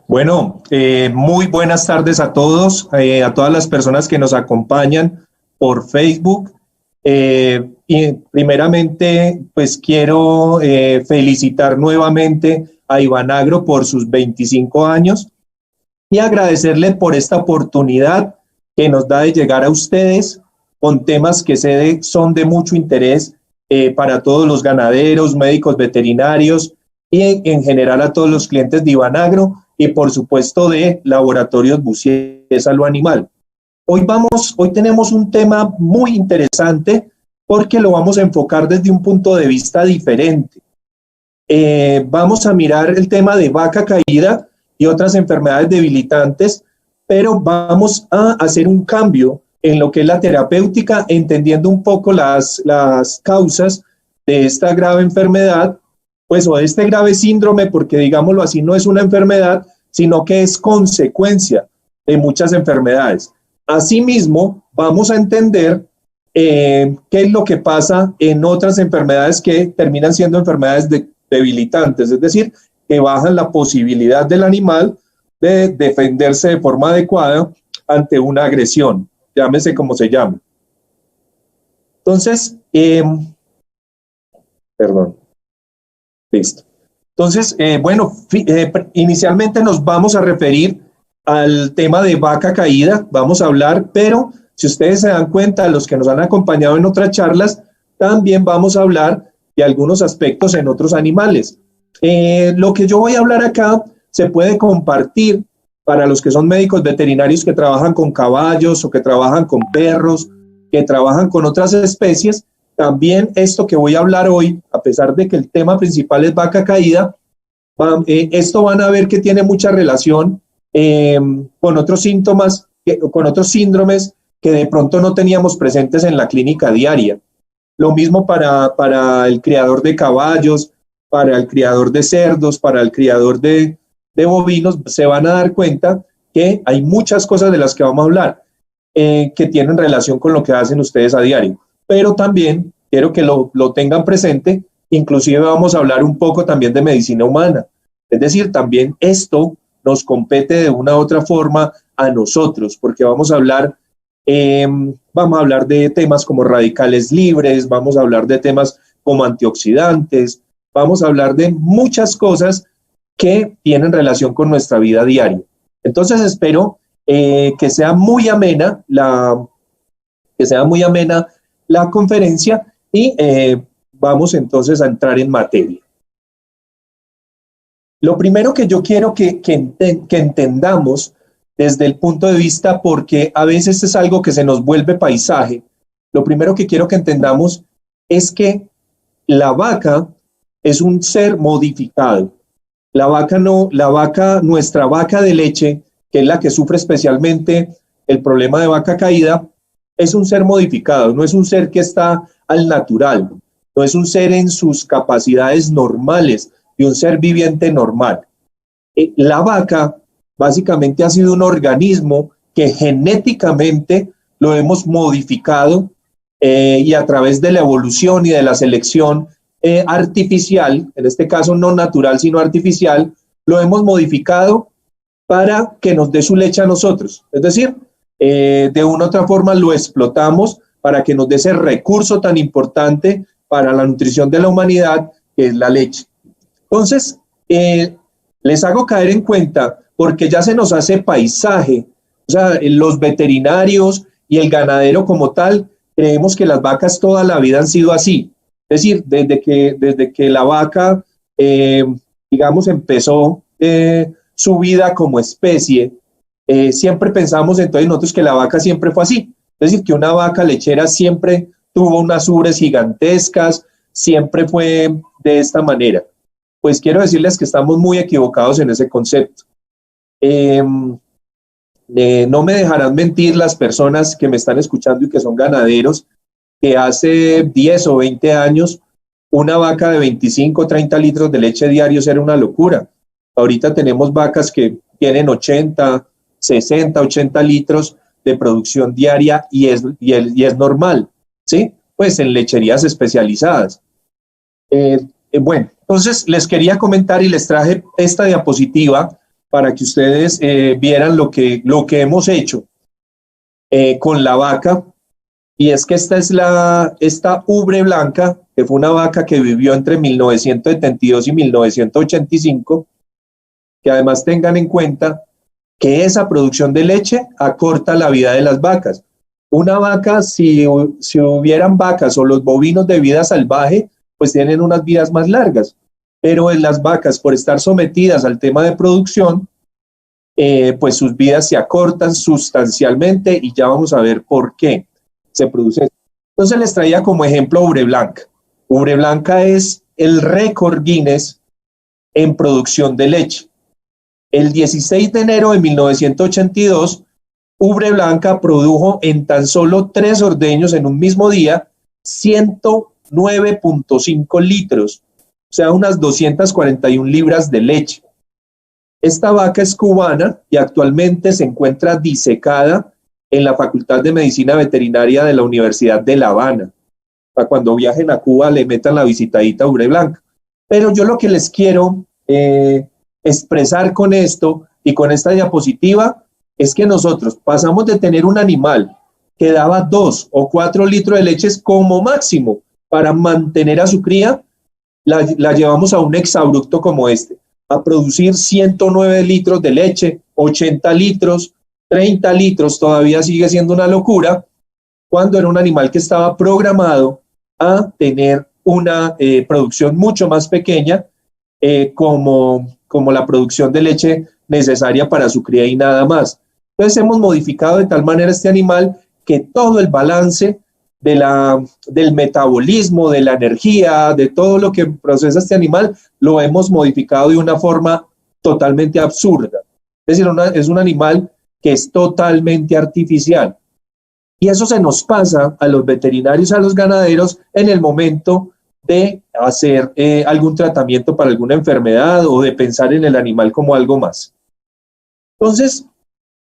Bueno, muy buenas tardes a todos, a todas las personas que nos acompañan por Facebook. Y primeramente, pues quiero felicitar nuevamente a Ivanagro por sus 25 años y agradecerle por esta oportunidad que nos da de llegar a ustedes con temas que son de mucho interés para todos los ganaderos, médicos veterinarios y en general a todos los clientes de Ivanagro y por supuesto de Laboratorios Bussier Salud Animal. Hoy tenemos un tema muy interesante porque lo vamos a enfocar desde un punto de vista diferente. Vamos a mirar el tema de vaca caída y otras enfermedades debilitantes, pero vamos a hacer un cambio en lo que es la terapéutica, entendiendo un poco las causas de esta grave enfermedad, pues, o de este grave síndrome, porque digámoslo así, no es una enfermedad, sino que es consecuencia de muchas enfermedades. Asimismo, vamos a entender qué es lo que pasa en otras enfermedades que terminan siendo enfermedades debilitantes, es decir, que bajan la posibilidad del animal de defenderse de forma adecuada ante una agresión, llámese como se llame. Entonces, listo. Entonces, inicialmente nos vamos a referir al tema de vaca caída, vamos a hablar, pero si ustedes se dan cuenta, los que nos han acompañado en otras charlas, también vamos a hablar de algunos aspectos en otros animales. Lo que yo voy a hablar acá se puede compartir para los que son médicos veterinarios que trabajan con caballos o que trabajan con perros, que trabajan con otras especies. También esto que voy a hablar hoy, a pesar de que el tema principal es vaca caída, esto van a ver que tiene mucha relación con otros síntomas, con otros síndromes que de pronto no teníamos presentes en la clínica diaria. Lo mismo para el criador de caballos, para el criador de cerdos, para el criador de bovinos, se van a dar cuenta que hay muchas cosas de las que vamos a hablar que tienen relación con lo que hacen ustedes a diario. Pero también quiero que lo tengan presente, inclusive vamos a hablar un poco también de medicina humana. Es decir, también esto nos compete de una u otra forma a nosotros, porque vamos a hablar de temas como radicales libres, vamos a hablar de temas como antioxidantes, vamos a hablar de muchas cosas que tienen relación con nuestra vida diaria. Entonces espero que sea muy amena la conferencia y vamos entonces a entrar en materia. Lo primero que yo quiero que entendamos desde el punto de vista, porque a veces es algo que se nos vuelve paisaje, lo primero que quiero que entendamos es que la vaca es un ser modificado. Nuestra vaca de leche, que es la que sufre especialmente el problema de vaca caída, es un ser modificado, no es un ser que está al natural, no es un ser en sus capacidades normales de un ser viviente normal. La vaca básicamente ha sido un organismo que genéticamente lo hemos modificado y a través de la evolución y de la selección artificial, en este caso no natural sino artificial, lo hemos modificado para que nos dé su leche a nosotros. Es decir, de una u otra forma lo explotamos para que nos dé ese recurso tan importante para la nutrición de la humanidad, que es la leche. Entonces, les hago caer en cuenta, porque ya se nos hace paisaje, o sea, los veterinarios y el ganadero como tal, creemos que las vacas toda la vida han sido así. Es decir, desde que la vaca, digamos, empezó su vida como especie, siempre pensamos entonces nosotros que la vaca siempre fue así. Es decir, que una vaca lechera siempre tuvo unas ubres gigantescas, siempre fue de esta manera. Pues quiero decirles que estamos muy equivocados en ese concepto. No me dejarán mentir las personas que me están escuchando y que son ganaderos, que hace 10 o 20 años una vaca de 25 o 30 litros de leche diarios era una locura. Ahorita tenemos vacas que tienen 80, 60, 80 litros de producción diaria y es normal, ¿sí? Pues en lecherías especializadas. Bueno, entonces les quería comentar y les traje esta diapositiva para que ustedes vieran lo que hemos hecho con la vaca. Y es que esta ubre blanca, que fue una vaca que vivió entre 1972 y 1985, que además tengan en cuenta que esa producción de leche acorta la vida de las vacas. Una vaca, si hubieran vacas o los bovinos de vida salvaje, pues tienen unas vidas más largas. Pero en las vacas, por estar sometidas al tema de producción, pues sus vidas se acortan sustancialmente y ya vamos a ver por qué se produce esto. Entonces les traía como ejemplo ubre blanca. Ubre blanca es el récord Guinness en producción de leche. El 16 de enero de 1982, ubre blanca produjo en tan solo 3 ordeños en un mismo día 109.5 litros, o sea, unas 241 libras de leche. Esta vaca es cubana y actualmente se encuentra disecada en la Facultad de Medicina Veterinaria de la Universidad de La Habana. Para cuando viajen a Cuba le metan la visitadita a ubre blanca. Pero yo lo que les quiero expresar con esto y con esta diapositiva es que nosotros pasamos de tener un animal que daba 2 o 4 litros de leche como máximo para mantener a su cría, la llevamos a un exabrupto como este, a producir 109 litros de leche, 80 litros, 30 litros, todavía sigue siendo una locura, cuando era un animal que estaba programado a tener una producción mucho más pequeña, como la producción de leche necesaria para su cría y nada más. Entonces hemos modificado de tal manera este animal que todo el balance del metabolismo, de la energía, de todo lo que procesa este animal, lo hemos modificado de una forma totalmente absurda. Es decir, es un animal que es totalmente artificial. Y eso se nos pasa a los veterinarios, a los ganaderos, en el momento de hacer algún tratamiento para alguna enfermedad o de pensar en el animal como algo más. Entonces,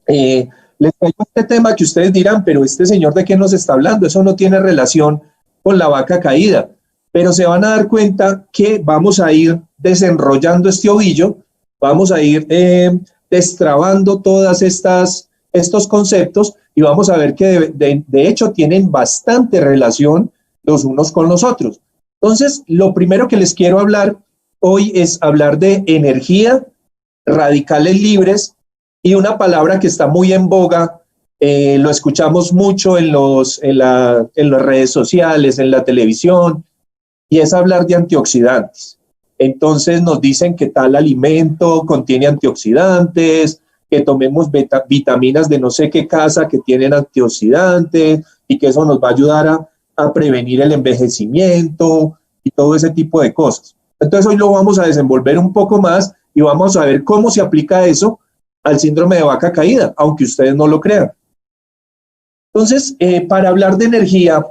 les traigo este tema que ustedes dirán, pero este señor ¿de qué nos está hablando? Eso no tiene relación con la vaca caída, pero se van a dar cuenta que vamos a ir desenrollando este ovillo, vamos a ir destrabando todas estos conceptos y vamos a ver que de hecho tienen bastante relación los unos con los otros. Entonces, lo primero que les quiero hablar hoy es hablar de energía, radicales libres y una palabra que está muy en boga, lo escuchamos mucho en las redes sociales, en la televisión, y es hablar de antioxidantes. Entonces nos dicen que tal alimento contiene antioxidantes, que tomemos vitaminas de no sé qué casa que tienen antioxidantes y que eso nos va a ayudar a prevenir el envejecimiento y todo ese tipo de cosas. Entonces hoy lo vamos a desenvolver un poco más y vamos a ver cómo se aplica eso al síndrome de vaca caída, aunque ustedes no lo crean. Entonces, para hablar de energía,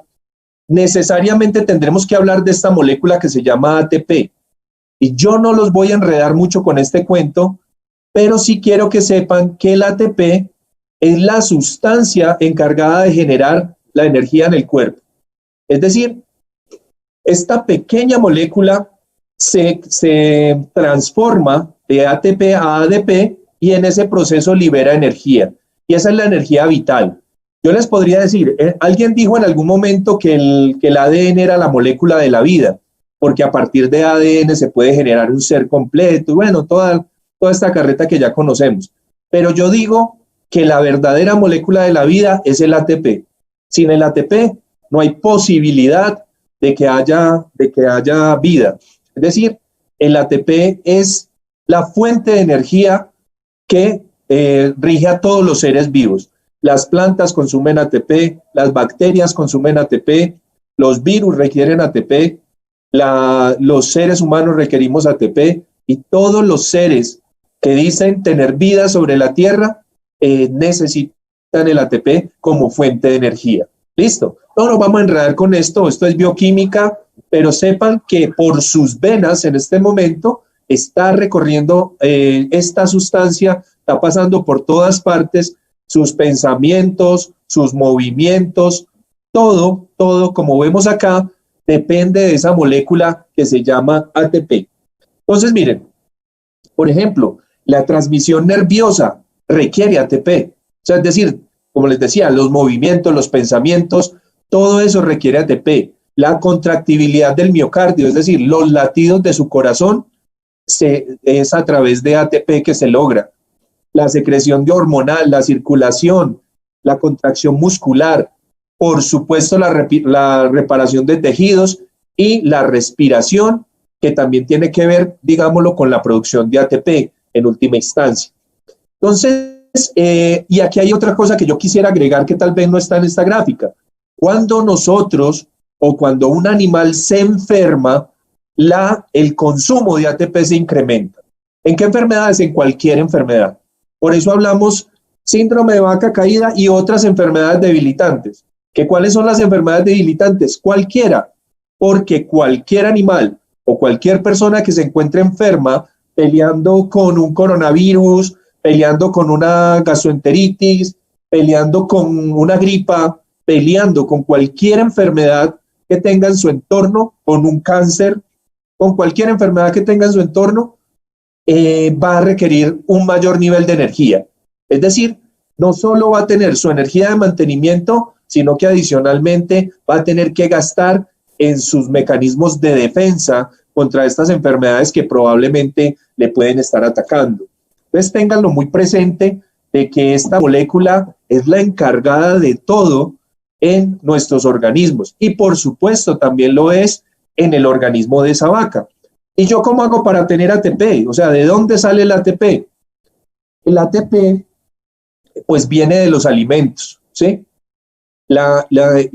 necesariamente tendremos que hablar de esta molécula que se llama ATP. Y yo no los voy a enredar mucho con este cuento, pero sí quiero que sepan que el ATP es la sustancia encargada de generar la energía en el cuerpo. Es decir, esta pequeña molécula se transforma de ATP a ADP y en ese proceso libera energía. Y esa es la energía vital. Yo les podría decir, alguien dijo en algún momento que el ADN era la molécula de la vida, porque a partir de ADN se puede generar un ser completo, y bueno, toda esta carreta que ya conocemos. Pero yo digo que la verdadera molécula de la vida es el ATP. Sin el ATP no hay posibilidad de que haya vida. Es decir, el ATP es la fuente de energía que rige a todos los seres vivos. Las plantas consumen ATP, las bacterias consumen ATP, los virus requieren ATP, los seres humanos requerimos ATP y todos los seres que dicen tener vida sobre la Tierra necesitan el ATP como fuente de energía. ¿Listo? No nos vamos a enredar con esto es bioquímica, pero sepan que por sus venas en este momento está recorriendo esta sustancia, está pasando por todas partes, sus pensamientos, sus movimientos, todo, como vemos acá, depende de esa molécula que se llama ATP. Entonces, miren, por ejemplo, La transmisión nerviosa requiere ATP. O sea, es decir, como les decía, los movimientos, los pensamientos, todo eso requiere ATP. La contractibilidad del miocardio, es decir, los latidos de su corazón, es a través de ATP que se logra. La secreción de hormonal, la circulación, la contracción muscular, por supuesto la reparación de tejidos y la respiración, que también tiene que ver, digámoslo, con la producción de ATP en última instancia. Entonces, y aquí hay otra cosa que yo quisiera agregar que tal vez no está en esta gráfica. Cuando nosotros o cuando un animal se enferma, el consumo de ATP se incrementa. ¿En qué enfermedades? En cualquier enfermedad. Por eso hablamos síndrome de vaca caída y otras enfermedades debilitantes. ¿Cuáles son las enfermedades debilitantes? Cualquiera, porque cualquier animal o cualquier persona que se encuentre enferma, peleando con un coronavirus, peleando con una gastroenteritis, peleando con una gripa, peleando con cualquier enfermedad que tenga en su entorno, con un cáncer, con cualquier enfermedad que tenga en su entorno, va a requerir un mayor nivel de energía. Es decir, no solo va a tener su energía de mantenimiento, sino que adicionalmente va a tener que gastar en sus mecanismos de defensa contra estas enfermedades que probablemente le pueden estar atacando. Entonces, ténganlo muy presente de que esta molécula es la encargada de todo en nuestros organismos y por supuesto también lo es en el organismo de esa vaca. ¿Y yo cómo hago para tener ATP? O sea, ¿de dónde sale el ATP? El ATP pues viene de los alimentos, ¿sí?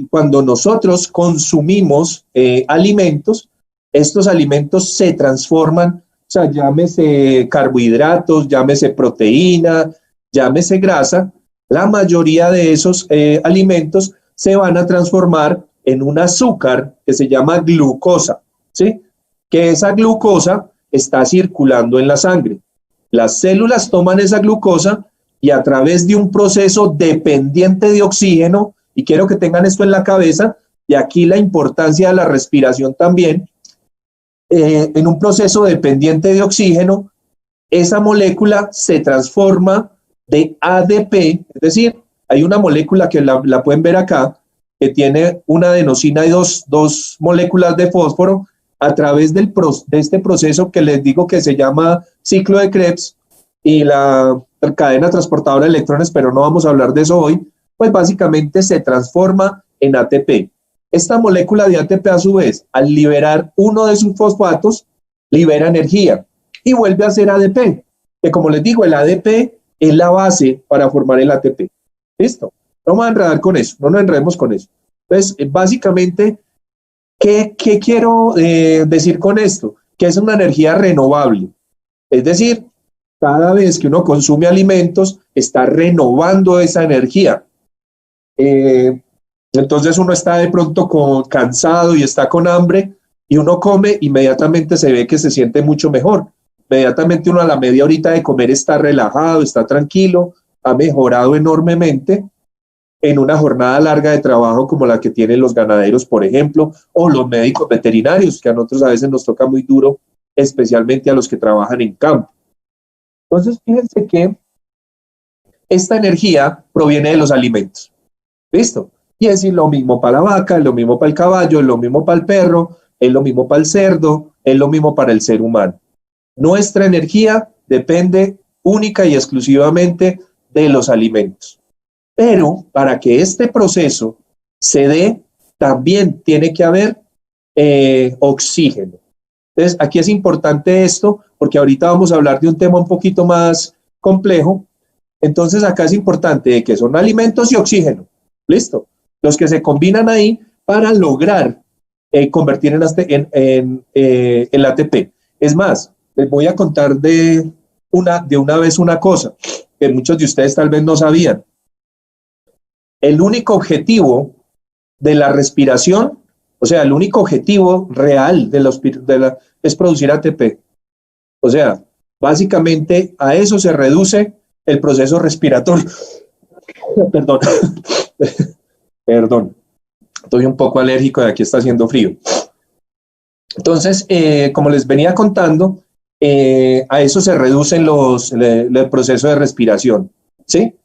Cuando nosotros consumimos alimentos, estos alimentos se transforman, o sea, llámese carbohidratos, llámese proteína, llámese grasa, la mayoría de esos alimentos se van a transformar en un azúcar que se llama glucosa, ¿sí? Que esa glucosa está circulando en la sangre. Las células toman esa glucosa y a través de un proceso dependiente de oxígeno, y quiero que tengan esto en la cabeza, y aquí la importancia de la respiración también, en un proceso dependiente de oxígeno, esa molécula se transforma de ADP, es decir, hay una molécula que la pueden ver acá, que tiene una adenosina y dos moléculas de fósforo, a través de este proceso que les digo que se llama ciclo de Krebs y la cadena transportadora de electrones, pero no vamos a hablar de eso hoy, pues básicamente se transforma en ATP. Esta molécula de ATP a su vez, al liberar uno de sus fosfatos, libera energía y vuelve a ser ADP, que como les digo, el ADP es la base para formar el ATP. ¿Listo? No vamos a enredar con eso, no nos enredemos con eso. Entonces, básicamente, ¿qué quiero decir con esto? Que es una energía renovable. Es decir, cada vez que uno consume alimentos, está renovando esa energía. Entonces uno está de pronto cansado y está con hambre y uno come, inmediatamente se ve que se siente mucho mejor. Inmediatamente uno a la media horita de comer está relajado, está tranquilo, ha mejorado enormemente en una jornada larga de trabajo como la que tienen los ganaderos, por ejemplo, o los médicos veterinarios, que a nosotros a veces nos toca muy duro, especialmente a los que trabajan en campo. Entonces, fíjense que esta energía proviene de los alimentos. ¿Listo? Y es lo mismo para la vaca, es lo mismo para el caballo, es lo mismo para el perro, es lo mismo para el cerdo, es lo mismo para el ser humano. Nuestra energía depende única y exclusivamente de los alimentos. Pero para que este proceso se dé, también tiene que haber oxígeno. Entonces, aquí es importante esto, porque ahorita vamos a hablar de un tema un poquito más complejo. Entonces, acá es importante de que son alimentos y oxígeno. ¿Listo? Los que se combinan ahí para lograr convertir en el ATP. Es más, les voy a contar de una vez una cosa que muchos de ustedes tal vez no sabían. El único objetivo de la respiración, o sea, el único objetivo real es producir ATP. O sea, básicamente a eso se reduce el proceso respiratorio. Perdón. Perdón. Estoy un poco alérgico, de aquí está haciendo frío. Entonces, como les venía contando, a eso se reducen el proceso de respiración, ¿sí?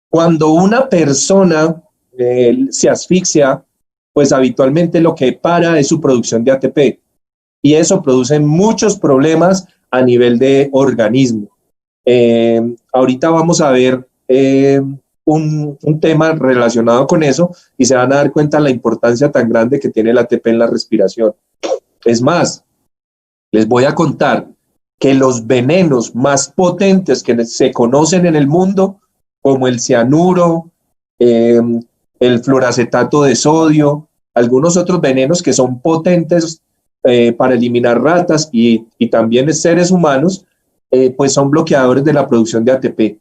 Cuando una persona se asfixia, pues habitualmente lo que para es su producción de ATP y eso produce muchos problemas a nivel de organismo. Ahorita vamos a ver un tema relacionado con eso y se van a dar cuenta de la importancia tan grande que tiene el ATP en la respiración. Es más, les voy a contar que los venenos más potentes que se conocen en el mundo, como el cianuro, el fluoracetato de sodio, algunos otros venenos que son potentes para eliminar ratas y también seres humanos, pues son bloqueadores de la producción de ATP.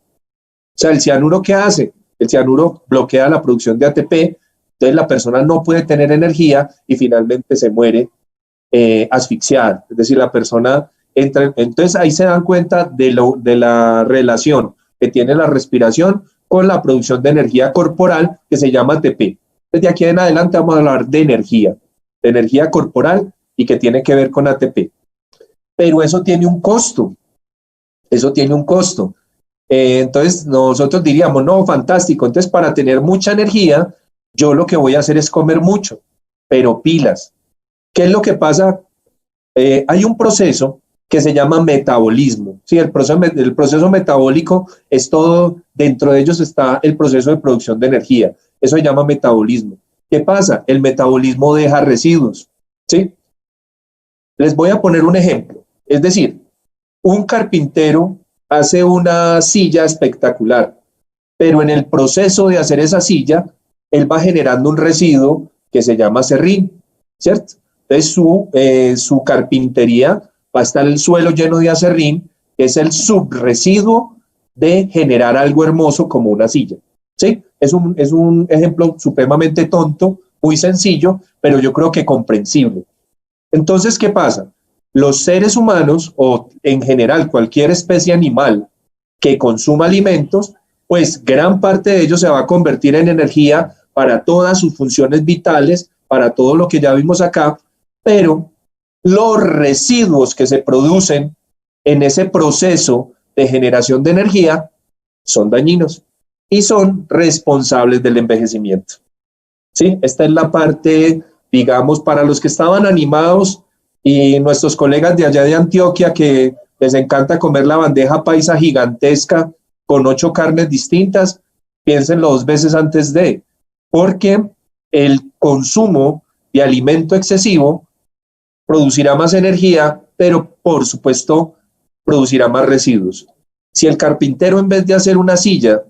O sea, ¿el cianuro qué hace? El cianuro bloquea la producción de ATP, entonces la persona no puede tener energía y finalmente se muere asfixiada. Es decir, la persona entra, entonces ahí se dan cuenta de la relación que tiene la respiración con la producción de energía corporal que se llama ATP. Desde aquí en adelante vamos a hablar de energía corporal y que tiene que ver con ATP. Pero eso tiene un costo, eso tiene un costo. Entonces nosotros diríamos, no, fantástico, entonces para tener mucha energía, yo lo que voy a hacer es comer mucho, pero pilas. ¿Qué es lo que pasa? Hay un proceso que se llama metabolismo. Sí, el proceso metabólico es todo, dentro de ellos está el proceso de producción de energía. Eso se llama metabolismo. ¿Qué pasa? El metabolismo deja residuos. ¿Sí? Les voy a poner un ejemplo. Es decir, un carpintero hace una silla espectacular, pero en el proceso de hacer esa silla, él va generando un residuo que se llama serrín, ¿cierto? Entonces su carpintería va a estar el suelo lleno de acerrín, que es el subresiduo de generar algo hermoso como una silla, ¿sí? Es un ejemplo supremamente tonto, muy sencillo, pero yo creo que comprensible. Entonces, ¿qué pasa? Los seres humanos, o en general cualquier especie animal que consuma alimentos, pues gran parte de ellos se va a convertir en energía para todas sus funciones vitales, para todo lo que ya vimos acá, pero los residuos que se producen en ese proceso de generación de energía son dañinos y son responsables del envejecimiento. ¿Sí? Esta es la parte, digamos, para los que estaban animados y nuestros colegas de allá de Antioquia que les encanta comer la bandeja paisa gigantesca con 8 carnes distintas, piénsenlo 2 veces antes de, porque el consumo de alimento excesivo producirá más energía, pero por supuesto producirá más residuos. Si el carpintero en vez de hacer una silla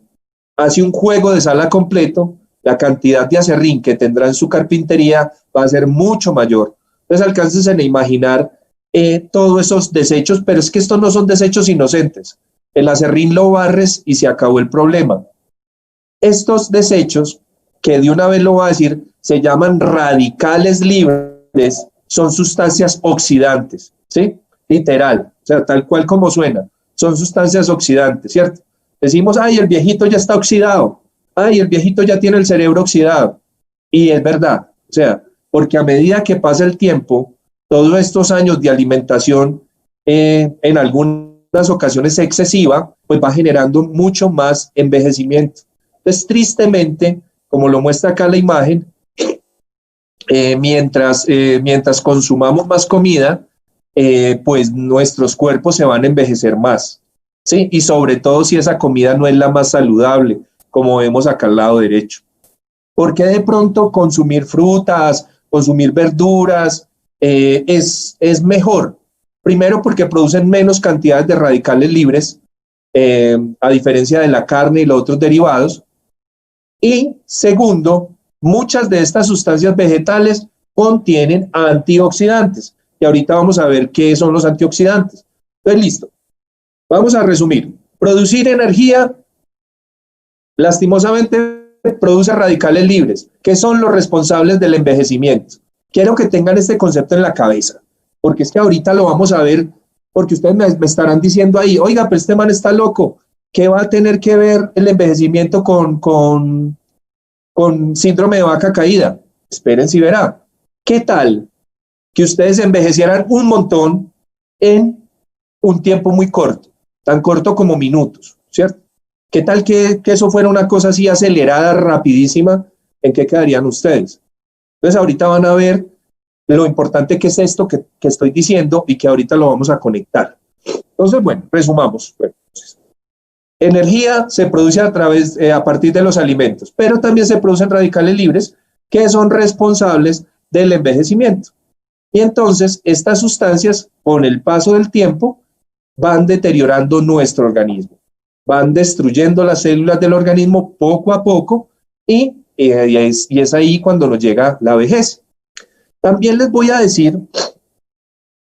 hace un juego de sala completo, la cantidad de acerrín que tendrá en su carpintería va a ser mucho mayor. Entonces alcáncense a imaginar todos esos desechos, pero es que estos no son desechos inocentes. El acerrín lo barres y se acabó el problema. Estos desechos, que de una vez lo voy a decir, se llaman radicales libres, son sustancias oxidantes, ¿sí? Literal, o sea, tal cual como suena, son sustancias oxidantes, ¿cierto? Decimos, ay, el viejito ya está oxidado, ay, el viejito ya tiene el cerebro oxidado. Y es verdad, o sea, porque a medida que pasa el tiempo, todos estos años de alimentación, en algunas ocasiones excesiva, pues va generando mucho más envejecimiento. Entonces, tristemente, como lo muestra acá la imagen, mientras consumamos más comida, pues nuestros cuerpos se van a envejecer más, ¿sí? Y sobre todo si esa comida no es la más saludable, como vemos acá al lado derecho. ¿Por qué de pronto consumir frutas, consumir verduras es mejor? Primero porque producen menos cantidades de radicales libres, a diferencia de la carne y los otros derivados. Y segundo, muchas de estas sustancias vegetales contienen antioxidantes. Y ahorita vamos a ver qué son los antioxidantes. Entonces, listo. Vamos a resumir. Producir energía, lastimosamente, produce radicales libres, que son los responsables del envejecimiento. Quiero que tengan este concepto en la cabeza, porque es que ahorita lo vamos a ver, porque ustedes me estarán diciendo ahí, oiga, pero este man está loco. ¿Qué va a tener que ver el envejecimiento con síndrome de vaca caída? Esperen si verá. ¿Qué tal que ustedes envejecieran un montón en un tiempo muy corto, tan corto como minutos, ¿cierto? ¿Qué tal que eso fuera una cosa así acelerada, rapidísima? ¿En qué quedarían ustedes? Entonces ahorita van a ver lo importante que es esto que estoy diciendo y que ahorita lo vamos a conectar. Entonces, bueno, resumamos. Bueno, entonces, energía se produce a partir de los alimentos, pero también se producen radicales libres que son responsables del envejecimiento. Y entonces estas sustancias, con el paso del tiempo, van deteriorando nuestro organismo, van destruyendo las células del organismo poco a poco y es ahí cuando nos llega la vejez. También les voy a decir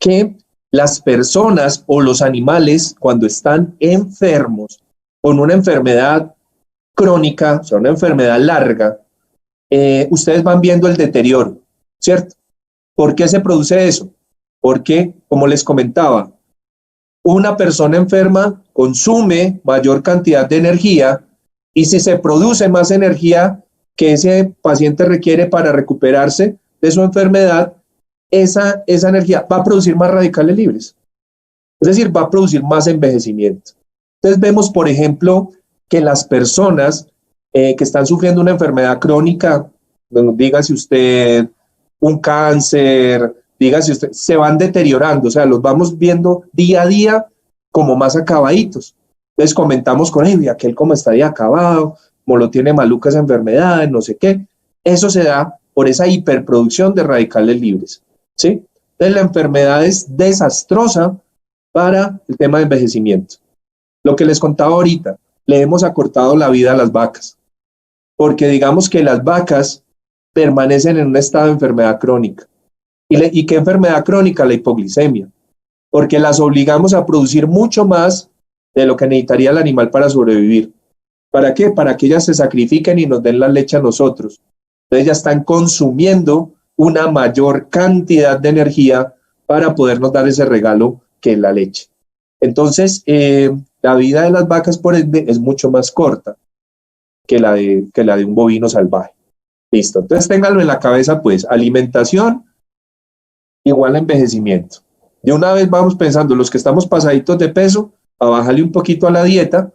que las personas o los animales, cuando están enfermos con una enfermedad crónica, o sea, una enfermedad larga, ustedes van viendo el deterioro, ¿cierto? ¿Por qué se produce eso? Porque, como les comentaba, una persona enferma consume mayor cantidad de energía y si se produce más energía que ese paciente requiere para recuperarse de su enfermedad, esa energía va a producir más radicales libres. Es decir, va a producir más envejecimiento. Entonces vemos, por ejemplo, que las personas que están sufriendo una enfermedad crónica, dígase usted un cáncer, dígase usted, se van deteriorando, o sea, los vamos viendo día a día como más acabaditos. Entonces comentamos con él, y aquel como está ahí acabado, como lo tiene maluca esa enfermedad, no sé qué. Eso se da por esa hiperproducción de radicales libres, ¿sí? Entonces la enfermedad es desastrosa para el tema de envejecimiento. Lo que les contaba ahorita, le hemos acortado la vida a las vacas, porque digamos que las vacas permanecen en un estado de enfermedad crónica. ¿Y qué enfermedad crónica? La hipoglicemia, porque las obligamos a producir mucho más de lo que necesitaría el animal para sobrevivir. ¿Para qué? Para que ellas se sacrifiquen y nos den la leche a nosotros. Entonces ya están consumiendo una mayor cantidad de energía para podernos dar ese regalo que es la leche. Entonces, la vida de las vacas, por ende, es mucho más corta que la de un bovino salvaje. Listo. Entonces, ténganlo en la cabeza, pues, alimentación igual a envejecimiento. De una vez vamos pensando, los que estamos pasaditos de peso, a bajarle un poquito a la dieta,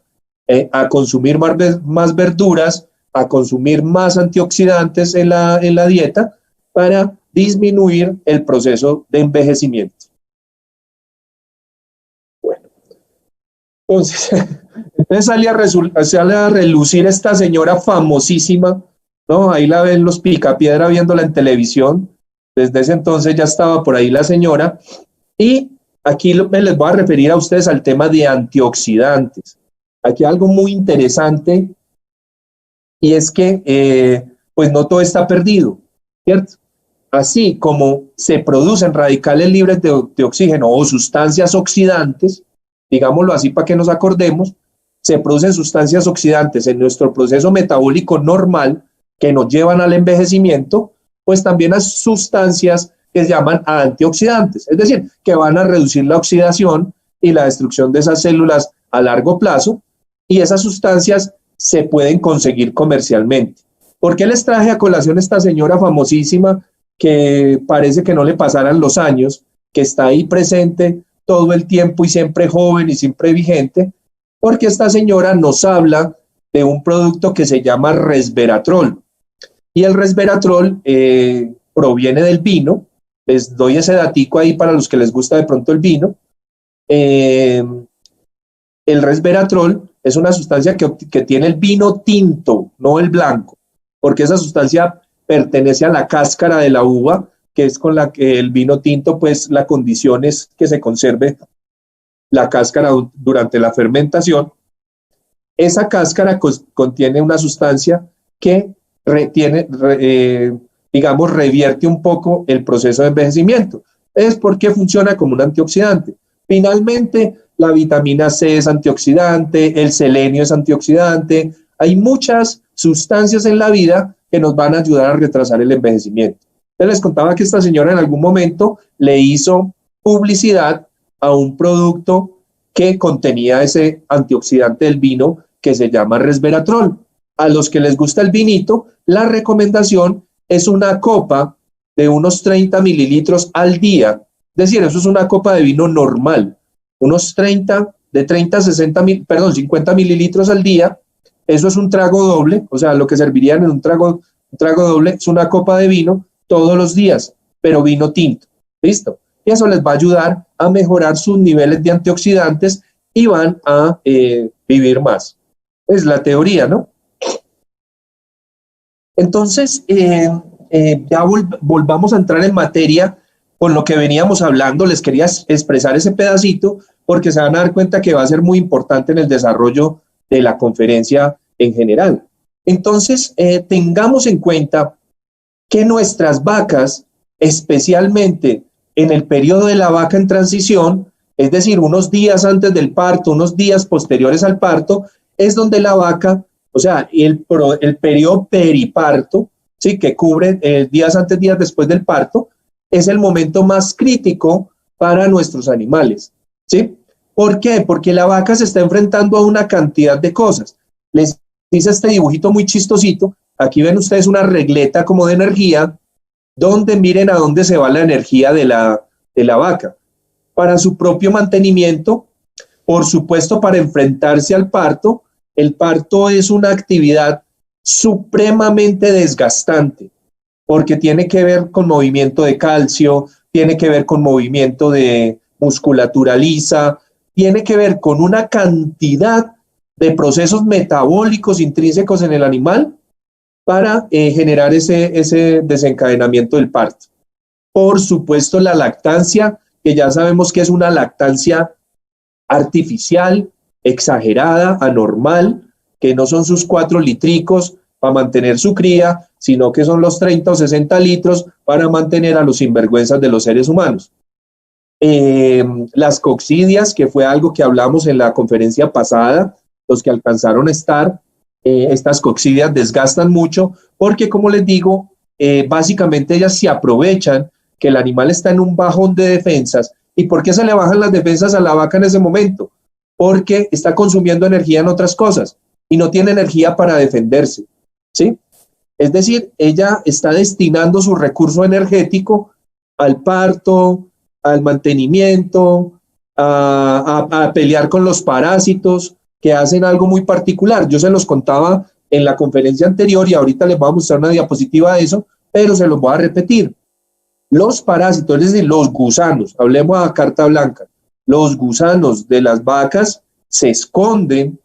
a consumir más verduras, a consumir más antioxidantes en la dieta para disminuir el proceso de envejecimiento. Bueno, entonces sale a relucir esta señora famosísima, ¿no? Ahí la ven los Picapiedra viéndola en televisión. Desde ese entonces ya estaba por ahí la señora. Y aquí me les voy a referir a ustedes al tema de antioxidantes. Aquí algo muy interesante y es que pues no todo está perdido, ¿cierto? Así como se producen radicales libres de oxígeno o sustancias oxidantes, digámoslo así para que nos acordemos, se producen sustancias oxidantes en nuestro proceso metabólico normal que nos llevan al envejecimiento, pues también hay sustancias que se llaman antioxidantes, es decir, que van a reducir la oxidación y la destrucción de esas células a largo plazo, y esas sustancias se pueden conseguir comercialmente. ¿Por qué les traje a colación esta señora famosísima que parece que no le pasaran los años, que está ahí presente todo el tiempo y siempre joven y siempre vigente? Porque esta señora nos habla de un producto que se llama resveratrol. Y el resveratrol proviene del vino. Les doy ese datico ahí para los que les gusta de pronto el vino. El resveratrol es una sustancia que tiene el vino tinto, no el blanco, porque esa sustancia pertenece a la cáscara de la uva, que es con la que el vino tinto, pues la condición es que se conserve la cáscara durante la fermentación. Esa cáscara contiene una sustancia que revierte un poco el proceso de envejecimiento. Es porque funciona como un antioxidante. Finalmente, la vitamina C es antioxidante, el selenio es antioxidante. Hay muchas sustancias en la vida que nos van a ayudar a retrasar el envejecimiento. Les contaba que esta señora en algún momento le hizo publicidad a un producto que contenía ese antioxidante del vino que se llama resveratrol. A los que les gusta el vinito, la recomendación es una copa de unos 30 mililitros al día. Es decir, eso es una copa de vino normal. unos 50 mililitros al día. Eso es un trago doble, o sea, lo que servirían en un trago doble es una copa de vino todos los días, pero vino tinto, ¿listo? Y eso les va a ayudar a mejorar sus niveles de antioxidantes y van a vivir más. Es la teoría, ¿no? Entonces, ya volvamos a entrar en materia con lo que veníamos hablando. Les quería expresar ese pedacito porque se van a dar cuenta que va a ser muy importante en el desarrollo de la conferencia en general. Entonces, tengamos en cuenta que nuestras vacas, especialmente en el periodo de la vaca en transición, es decir, unos días antes del parto, unos días posteriores al parto, es donde la vaca, o sea, el periodo periparto, ¿sí?, que cubre días antes, días después del parto, es el momento más crítico para nuestros animales, ¿sí? ¿Por qué? Porque la vaca se está enfrentando a una cantidad de cosas. Les hice este dibujito muy chistosito. Aquí ven ustedes una regleta como de energía, donde miren a dónde se va la energía de la vaca. Para su propio mantenimiento, por supuesto, para enfrentarse al parto. El parto es una actividad supremamente desgastante, porque tiene que ver con movimiento de calcio, tiene que ver con movimiento de musculatura lisa, tiene que ver con una cantidad de procesos metabólicos intrínsecos en el animal para generar ese desencadenamiento del parto. Por supuesto, la lactancia, que ya sabemos que es una lactancia artificial, exagerada, anormal, que no son sus 4 litricos para mantener su cría, sino que son los 30 o 60 litros para mantener a los sinvergüenzas de los seres humanos. Las coccidias, que fue algo que hablamos en la conferencia pasada, los que alcanzaron a estar, estas coccidias desgastan mucho porque, como les digo, básicamente ellas se aprovechan que el animal está en un bajón de defensas. ¿Y por qué se le bajan las defensas a la vaca en ese momento? Porque está consumiendo energía en otras cosas y no tiene energía para defenderse, ¿sí? Es decir, ella está destinando su recurso energético al parto, al mantenimiento, a pelear con los parásitos que hacen algo muy particular. Yo se los contaba en la conferencia anterior y ahorita les voy a mostrar una diapositiva de eso, pero se los voy a repetir. Los parásitos, es decir, los gusanos, hablemos a carta blanca, los gusanos de las vacas se esconden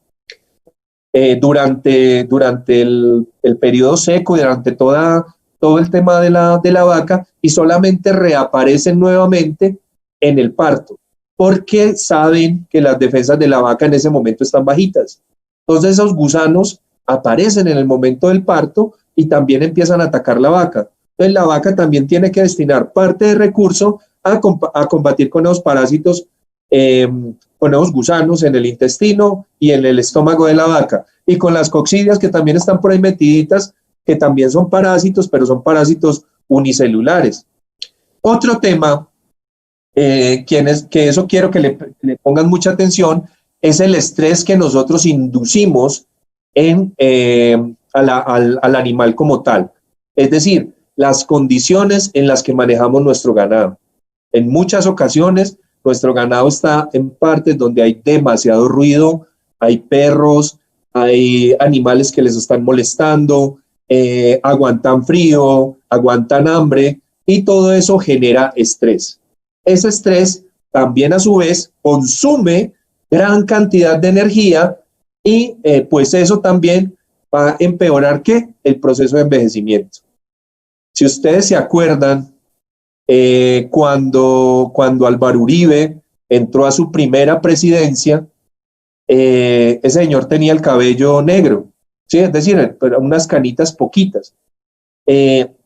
durante el periodo seco, durante todo el tema de la vaca, y solamente reaparecen nuevamente en el parto, porque saben que las defensas de la vaca en ese momento están bajitas. Entonces esos gusanos aparecen en el momento del parto y también empiezan a atacar la vaca. Entonces la vaca también tiene que destinar parte de recurso a combatir con esos parásitos, con esos gusanos en el intestino y en el estómago de la vaca, y con las coccidias que también están por ahí metiditas, que también son parásitos, pero son parásitos unicelulares. Otro tema, que eso quiero que le pongan mucha atención, es el estrés que nosotros inducimos al animal como tal. Es decir, las condiciones en las que manejamos nuestro ganado. En muchas ocasiones, nuestro ganado está en partes donde hay demasiado ruido, hay perros, hay animales que les están molestando, aguantan frío, aguantan hambre, y todo eso genera estrés. Ese estrés también a su vez consume gran cantidad de energía y pues eso también va a empeorar ¿qué? El proceso de envejecimiento. Si ustedes se acuerdan, cuando Álvaro Uribe entró a su primera presidencia, ese señor tenía el cabello negro, ¿sí? Es decir, unas canitas poquitas.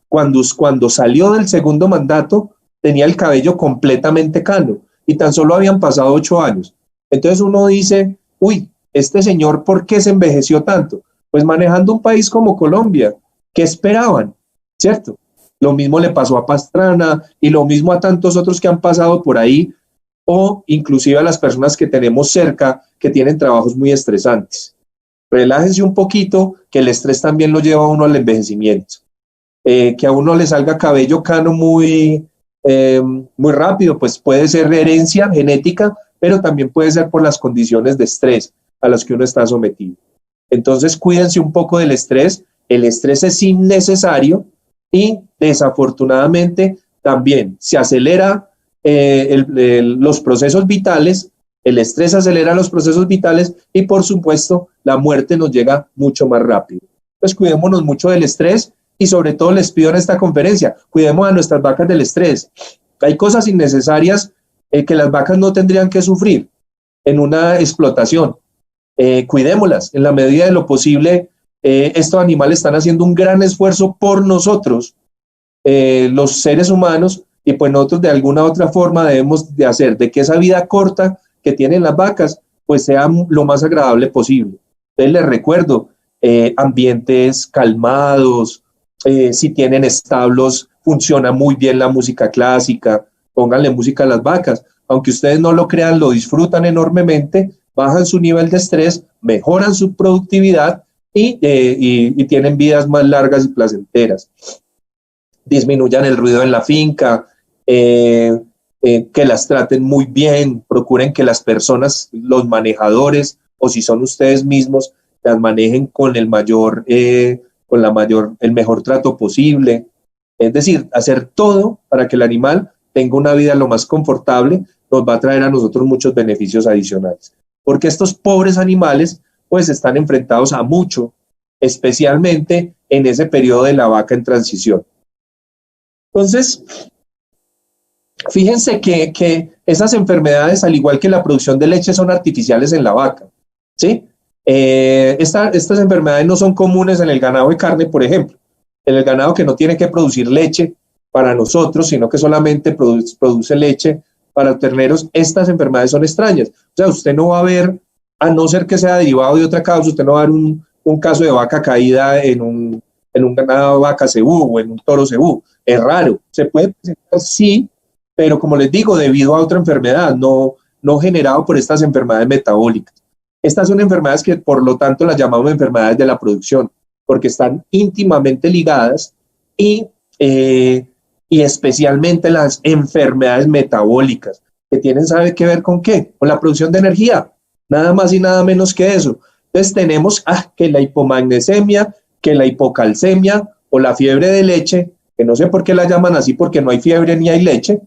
Cuando salió del segundo mandato, tenía el cabello completamente cano y tan solo habían pasado 8 años. Entonces uno dice, uy, este señor, ¿por qué se envejeció tanto? Pues manejando un país como Colombia, ¿qué esperaban? ¿Cierto? Lo mismo le pasó a Pastrana y lo mismo a tantos otros que han pasado por ahí, o inclusive a las personas que tenemos cerca que tienen trabajos muy estresantes. Relájense un poquito, que el estrés también lo lleva a uno al envejecimiento. Que a uno le salga cabello cano muy rápido, pues puede ser herencia genética, pero también puede ser por las condiciones de estrés a las que uno está sometido. Entonces, cuídense un poco del estrés. El estrés es innecesario y desafortunadamente también se acelera los procesos vitales, el estrés acelera los procesos vitales y por supuesto la muerte nos llega mucho más rápido. Entonces cuidémonos mucho del estrés y sobre todo les pido en esta conferencia, cuidemos a nuestras vacas del estrés. Hay cosas innecesarias que las vacas no tendrían que sufrir en una explotación. Cuidémoslas en la medida de lo posible. Estos animales están haciendo un gran esfuerzo por nosotros, los seres humanos, y pues nosotros de alguna otra forma debemos de hacer de que esa vida corta que tienen las vacas pues sea lo más agradable posible. Entonces les recuerdo, ambientes calmados, si tienen establos, funciona muy bien la música clásica, pónganle música a las vacas, aunque ustedes no lo crean, lo disfrutan enormemente, bajan su nivel de estrés, mejoran su productividad y tienen vidas más largas y placenteras. Disminuyan el ruido en la finca, que las traten muy bien, procuren que las personas, los manejadores, o si son ustedes mismos, las manejen con el mejor trato posible. Es decir, hacer todo para que el animal tenga una vida lo más confortable, nos va a traer a nosotros muchos beneficios adicionales. Porque estos pobres animales, pues, están enfrentados a mucho, especialmente en ese periodo de la vaca en transición. Entonces, fíjense que esas enfermedades, al igual que la producción de leche, son artificiales en la vaca, ¿sí? Estas enfermedades no son comunes en el ganado de carne, por ejemplo. En el ganado que no tiene que producir leche para nosotros, sino que solamente produce leche para terneros, estas enfermedades son extrañas. O sea, usted no va a ver, a no ser que sea derivado de otra causa, usted no va a ver un caso de vaca caída en un ganado de vaca cebú o en un toro cebú. Es raro. Se puede presentar, sí, pero como les digo, debido a otra enfermedad, no generado por estas enfermedades metabólicas. Estas son enfermedades que, por lo tanto, las llamamos enfermedades de la producción, porque están íntimamente ligadas y especialmente las enfermedades metabólicas, que tienen, ¿sabe qué ver con qué? Con la producción de energía, nada más y nada menos que eso. Entonces tenemos que la hipomagnesemia, que la hipocalcemia o la fiebre de leche, que no sé por qué la llaman así, porque no hay fiebre ni hay leche,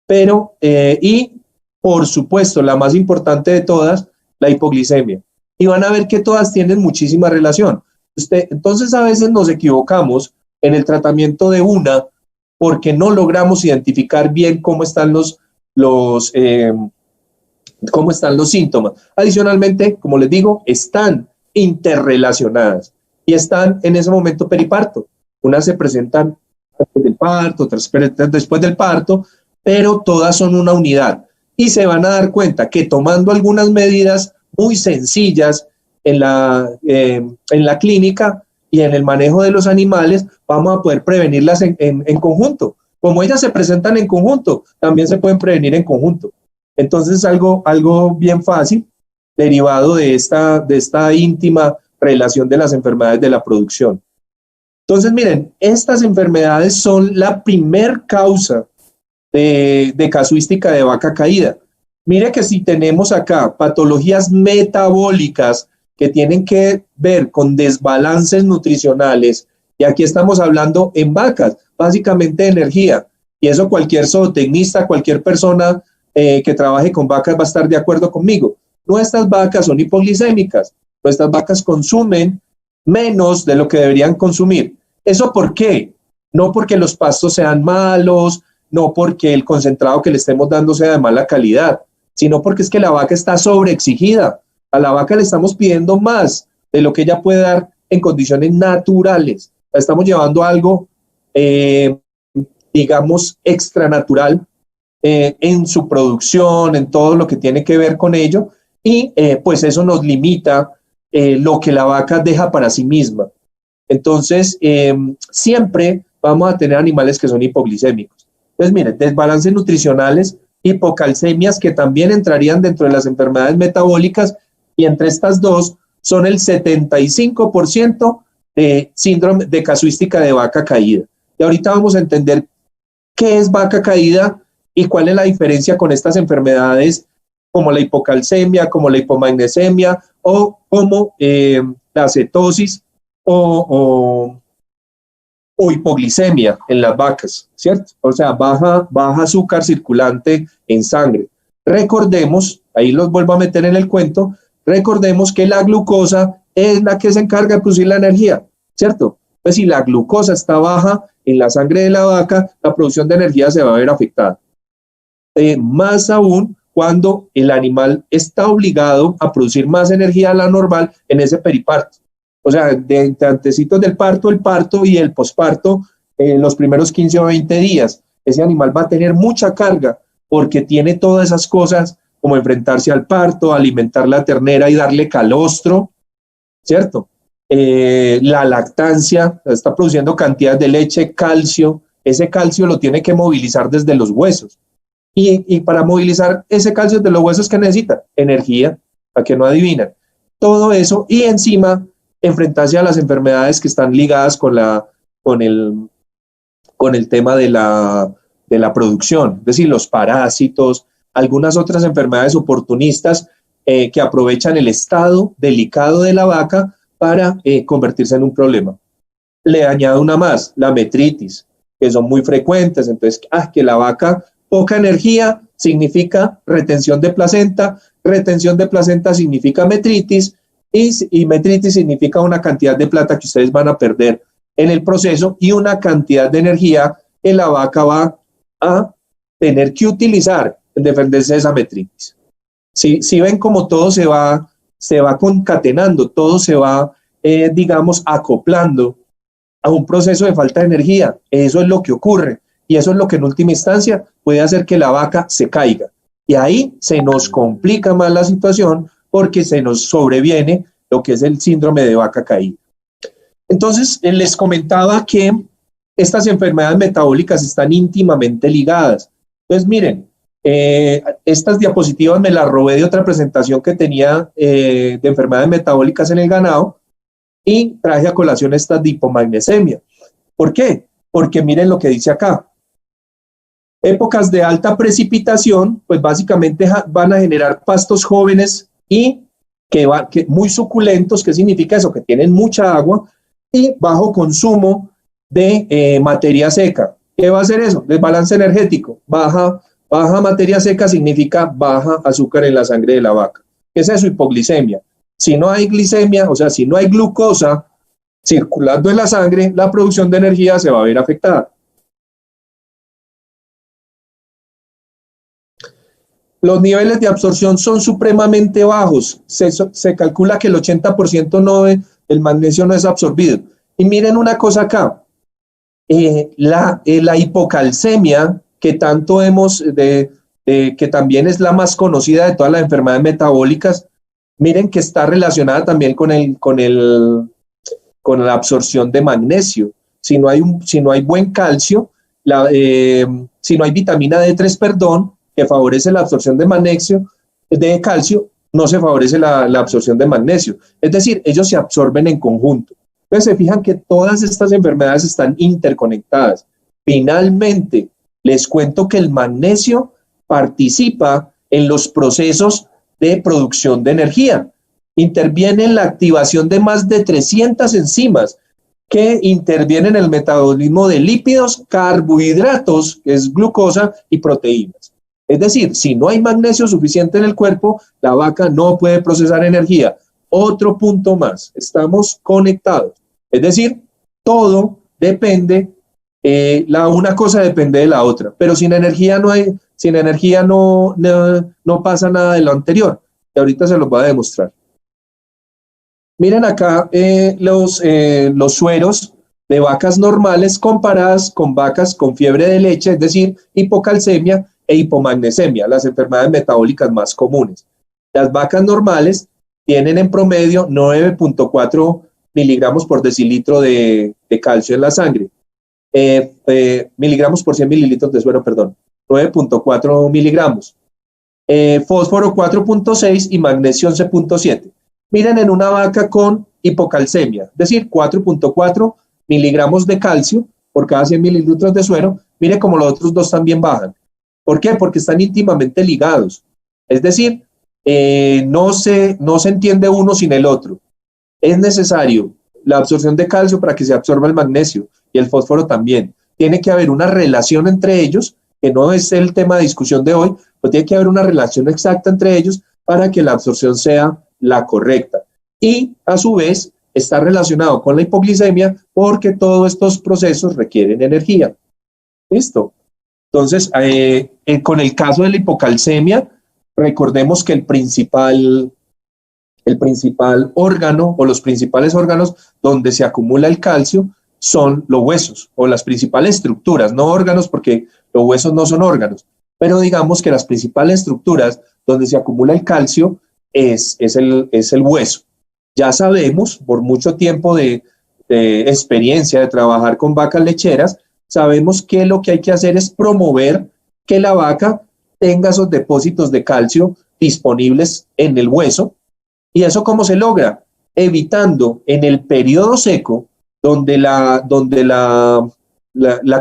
pero, y por supuesto, la más importante de todas, la hipoglicemia. Y van a ver que todas tienen muchísima relación. Entonces, a veces nos equivocamos en el tratamiento de una porque no logramos identificar bien cómo están los síntomas. Adicionalmente, como les digo, están interrelacionadas y están en ese momento periparto. Unas se presentan antes del parto, otras después del parto, pero todas son una unidad. Y se van a dar cuenta que tomando algunas medidas muy sencillas en la clínica y en el manejo de los animales, vamos a poder prevenirlas en conjunto. Como ellas se presentan en conjunto, también se pueden prevenir en conjunto. Entonces es algo bien fácil, derivado de esta íntima relación de las enfermedades de la producción. Entonces, miren, estas enfermedades son la primer causa de casuística de vaca caída. Mire que si tenemos acá patologías metabólicas que tienen que ver con desbalances nutricionales, y aquí estamos hablando en vacas, básicamente de energía, y eso cualquier zootecnista, cualquier persona que trabaje con vacas va a estar de acuerdo conmigo. Nuestras vacas son hipoglicémicas, nuestras vacas consumen menos de lo que deberían consumir. ¿Eso por qué? No porque los pastos sean malos, no porque el concentrado que le estemos dando sea de mala calidad, sino porque es que la vaca está sobreexigida. A la vaca le estamos pidiendo más de lo que ella puede dar en condiciones naturales. La estamos llevando a algo, digamos, extranatural en su producción, en todo lo que tiene que ver con ello, y pues eso nos limita lo que la vaca deja para sí misma. Entonces, siempre vamos a tener animales que son hipoglicémicos. Entonces, miren, desbalances nutricionales, hipocalcemias que también entrarían dentro de las enfermedades metabólicas, y entre estas dos son el 75% de síndrome de casuística de vaca caída. Y ahorita vamos a entender qué es vaca caída y cuál es la diferencia con estas enfermedades como la hipocalcemia, como la hipomagnesemia o como la cetosis o hipoglicemia en las vacas, ¿cierto? O sea, baja azúcar circulante en sangre. Recordemos, ahí los vuelvo a meter en el cuento, recordemos que la glucosa es la que se encarga de producir la energía, ¿cierto? Pues si la glucosa está baja en la sangre de la vaca, la producción de energía se va a ver afectada. Más aún cuando el animal está obligado a producir más energía de la normal en ese periparto. O sea, de antecitos del parto, el parto y el posparto, los primeros 15 o 20 días, ese animal va a tener mucha carga porque tiene todas esas cosas como enfrentarse al parto, alimentar la ternera y darle calostro, ¿cierto? La lactancia, está produciendo cantidades de leche, calcio, ese calcio lo tiene que movilizar desde los huesos. Y para movilizar ese calcio de los huesos, ¿qué necesita? Energía, para que no adivinan. Todo eso y encima enfrentarse a las enfermedades que están ligadas con el tema de la producción, es decir, los parásitos, algunas otras enfermedades oportunistas que aprovechan el estado delicado de la vaca para convertirse en un problema. Le añado una más, la metritis, que son muy frecuentes, entonces, que la vaca, poca energía significa retención de placenta significa metritis, y metritis significa una cantidad de plata que ustedes van a perder en el proceso y una cantidad de energía que la vaca va a tener que utilizar en defenderse de esa metritis. Si ven como todo se va concatenando, todo se va, digamos, acoplando a un proceso de falta de energía. Eso es lo que ocurre y eso es lo que en última instancia puede hacer que la vaca se caiga. Y ahí se nos complica más la situación porque se nos sobreviene lo que es el síndrome de vaca caída. Entonces, les comentaba que estas enfermedades metabólicas están íntimamente ligadas. Entonces, miren, estas diapositivas me las robé de otra presentación que tenía de enfermedades metabólicas en el ganado y traje a colación estas de hipomagnesemia. ¿Por qué? Porque miren lo que dice acá. Épocas de alta precipitación, pues básicamente van a generar pastos jóvenes y que muy suculentos. ¿Qué significa eso? Que tienen mucha agua y bajo consumo de materia seca. ¿Qué va a hacer eso? Desbalance energético. Baja materia seca significa baja azúcar en la sangre de la vaca. ¿Qué es eso? Hipoglicemia. Si no hay glicemia, o sea, si no hay glucosa circulando en la sangre, la producción de energía se va a ver afectada. Los niveles de absorción son supremamente bajos. Se calcula que el 80% del magnesio no es absorbido. Y miren una cosa acá. La hipocalcemia, que tanto que también es la más conocida de todas las enfermedades metabólicas, miren que está relacionada también con la absorción de magnesio. Si no hay buen calcio, si no hay vitamina D3, perdón, que favorece la absorción de magnesio, de calcio, no se favorece la absorción de magnesio. Es decir, ellos se absorben en conjunto. Entonces se fijan que todas estas enfermedades están interconectadas. Finalmente, les cuento que el magnesio participa en los procesos de producción de energía. Interviene en la activación de más de 300 enzimas que intervienen en el metabolismo de lípidos, carbohidratos, que es glucosa, y proteínas. Es decir, si no hay magnesio suficiente en el cuerpo, la vaca no puede procesar energía. Otro punto más, estamos conectados. Es decir, todo depende, una cosa depende de la otra, pero sin energía no pasa nada de lo anterior. Y ahorita se los voy a demostrar. Miren acá los sueros de vacas normales comparadas con vacas con fiebre de leche, es decir, hipocalcemia e hipomagnesemia, las enfermedades metabólicas más comunes. Las vacas normales tienen en promedio 9.4 miligramos por decilitro de calcio en la sangre. Miligramos por 100 mililitros de suero, perdón. 9.4 miligramos. Fósforo 4.6 y magnesio 11.7. Miren en una vaca con hipocalcemia, es decir, 4.4 miligramos de calcio por cada 100 mililitros de suero. Miren como los otros dos también bajan. ¿Por qué? Porque están íntimamente ligados. Es decir, no se entiende uno sin el otro. Es necesario la absorción de calcio para que se absorba el magnesio y el fósforo también. Tiene que haber una relación entre ellos, que no es el tema de discusión de hoy, pero tiene que haber una relación exacta entre ellos para que la absorción sea la correcta. Y a su vez está relacionado con la hipoglicemia porque todos estos procesos requieren energía. ¿Listo? Entonces, con el caso de la hipocalcemia, recordemos que el principal órgano o los principales órganos donde se acumula el calcio son los huesos o las principales estructuras, no órganos porque los huesos no son órganos, pero digamos que las principales estructuras donde se acumula el calcio es el hueso. Ya sabemos por mucho tiempo de experiencia de trabajar con vacas lecheras, sabemos que lo que hay que hacer es promover que la vaca tenga esos depósitos de calcio disponibles en el hueso. ¿Y eso cómo se logra? Evitando en el periodo seco, donde la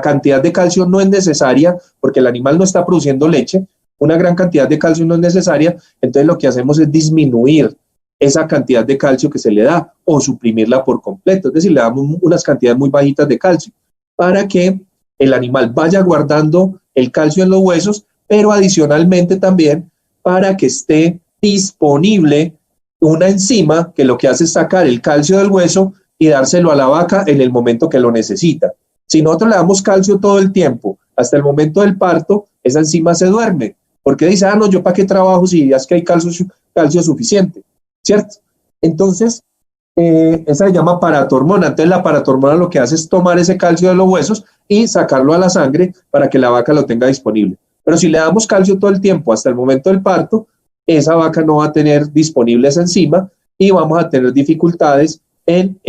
cantidad de calcio no es necesaria, porque el animal no está produciendo leche, una gran cantidad de calcio no es necesaria, entonces lo que hacemos es disminuir esa cantidad de calcio que se le da o suprimirla por completo, es decir, le damos unas cantidades muy bajitas de calcio para que el animal vaya guardando el calcio en los huesos, pero adicionalmente también para que esté disponible una enzima que lo que hace es sacar el calcio del hueso y dárselo a la vaca en el momento que lo necesita. Si nosotros le damos calcio todo el tiempo, hasta el momento del parto, esa enzima se duerme, porque dice, no, yo para qué trabajo si ya es que hay calcio suficiente, ¿cierto? Entonces, esa se llama paratormona. Entonces la paratormona lo que hace es tomar ese calcio de los huesos y sacarlo a la sangre para que la vaca lo tenga disponible. Pero si le damos calcio todo el tiempo hasta el momento del parto, esa vaca no va a tener disponible esa enzima y vamos a tener dificultades en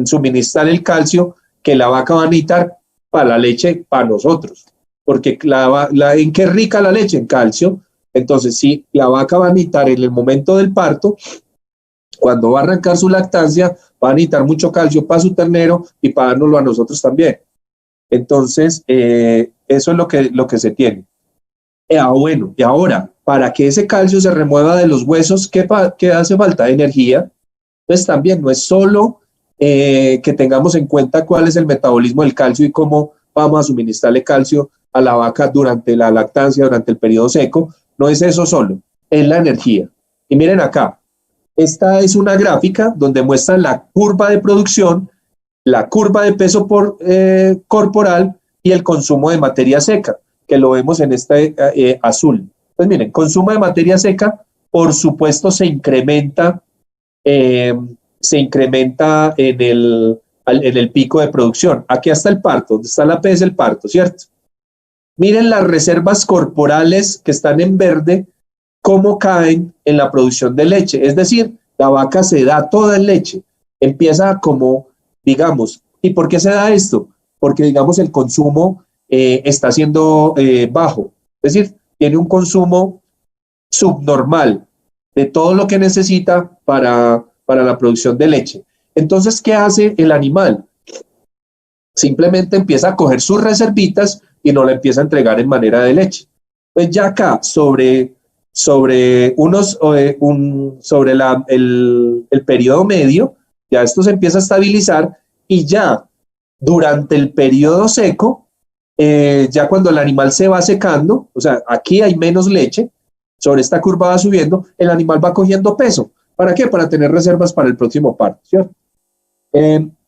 suministrar el calcio que la vaca va a necesitar para la leche, para nosotros. Porque ¿en qué rica la leche? En calcio. Entonces, si la vaca va a necesitar en el momento del parto, cuando va a arrancar su lactancia, va a necesitar mucho calcio para su ternero y para dárnoslo a nosotros también. Entonces, eso es lo que se tiene. Bueno, y ahora, para que ese calcio se remueva de los huesos, ¿qué hace falta? Energía. Entonces, también no es solo que tengamos en cuenta cuál es el metabolismo del calcio y cómo vamos a suministrarle calcio a la vaca durante la lactancia, durante el periodo seco. No es eso solo, es la energía. Y miren acá, esta es una gráfica donde muestra la curva de producción, la curva de peso corporal y el consumo de materia seca, que lo vemos en este azul. Pues miren, consumo de materia seca, por supuesto, se incrementa en el pico de producción. Aquí hasta el parto, donde está la P es el parto, ¿cierto? Miren las reservas corporales que están en verde, cómo caen en la producción de leche. Es decir, la vaca se da toda en leche. Empieza como, digamos, ¿y por qué se da esto? Porque, digamos, el consumo está siendo bajo. Es decir, tiene un consumo subnormal de todo lo que necesita para la producción de leche. Entonces, ¿qué hace el animal? Simplemente empieza a coger sus reservitas y no la empieza a entregar en manera de leche. Pues ya acá, sobre el periodo medio, ya esto se empieza a estabilizar y ya durante el periodo seco, ya cuando el animal se va secando, o sea, aquí hay menos leche, sobre esta curva va subiendo, el animal va cogiendo peso. ¿Para qué? Para tener reservas para el próximo parto, ¿cierto?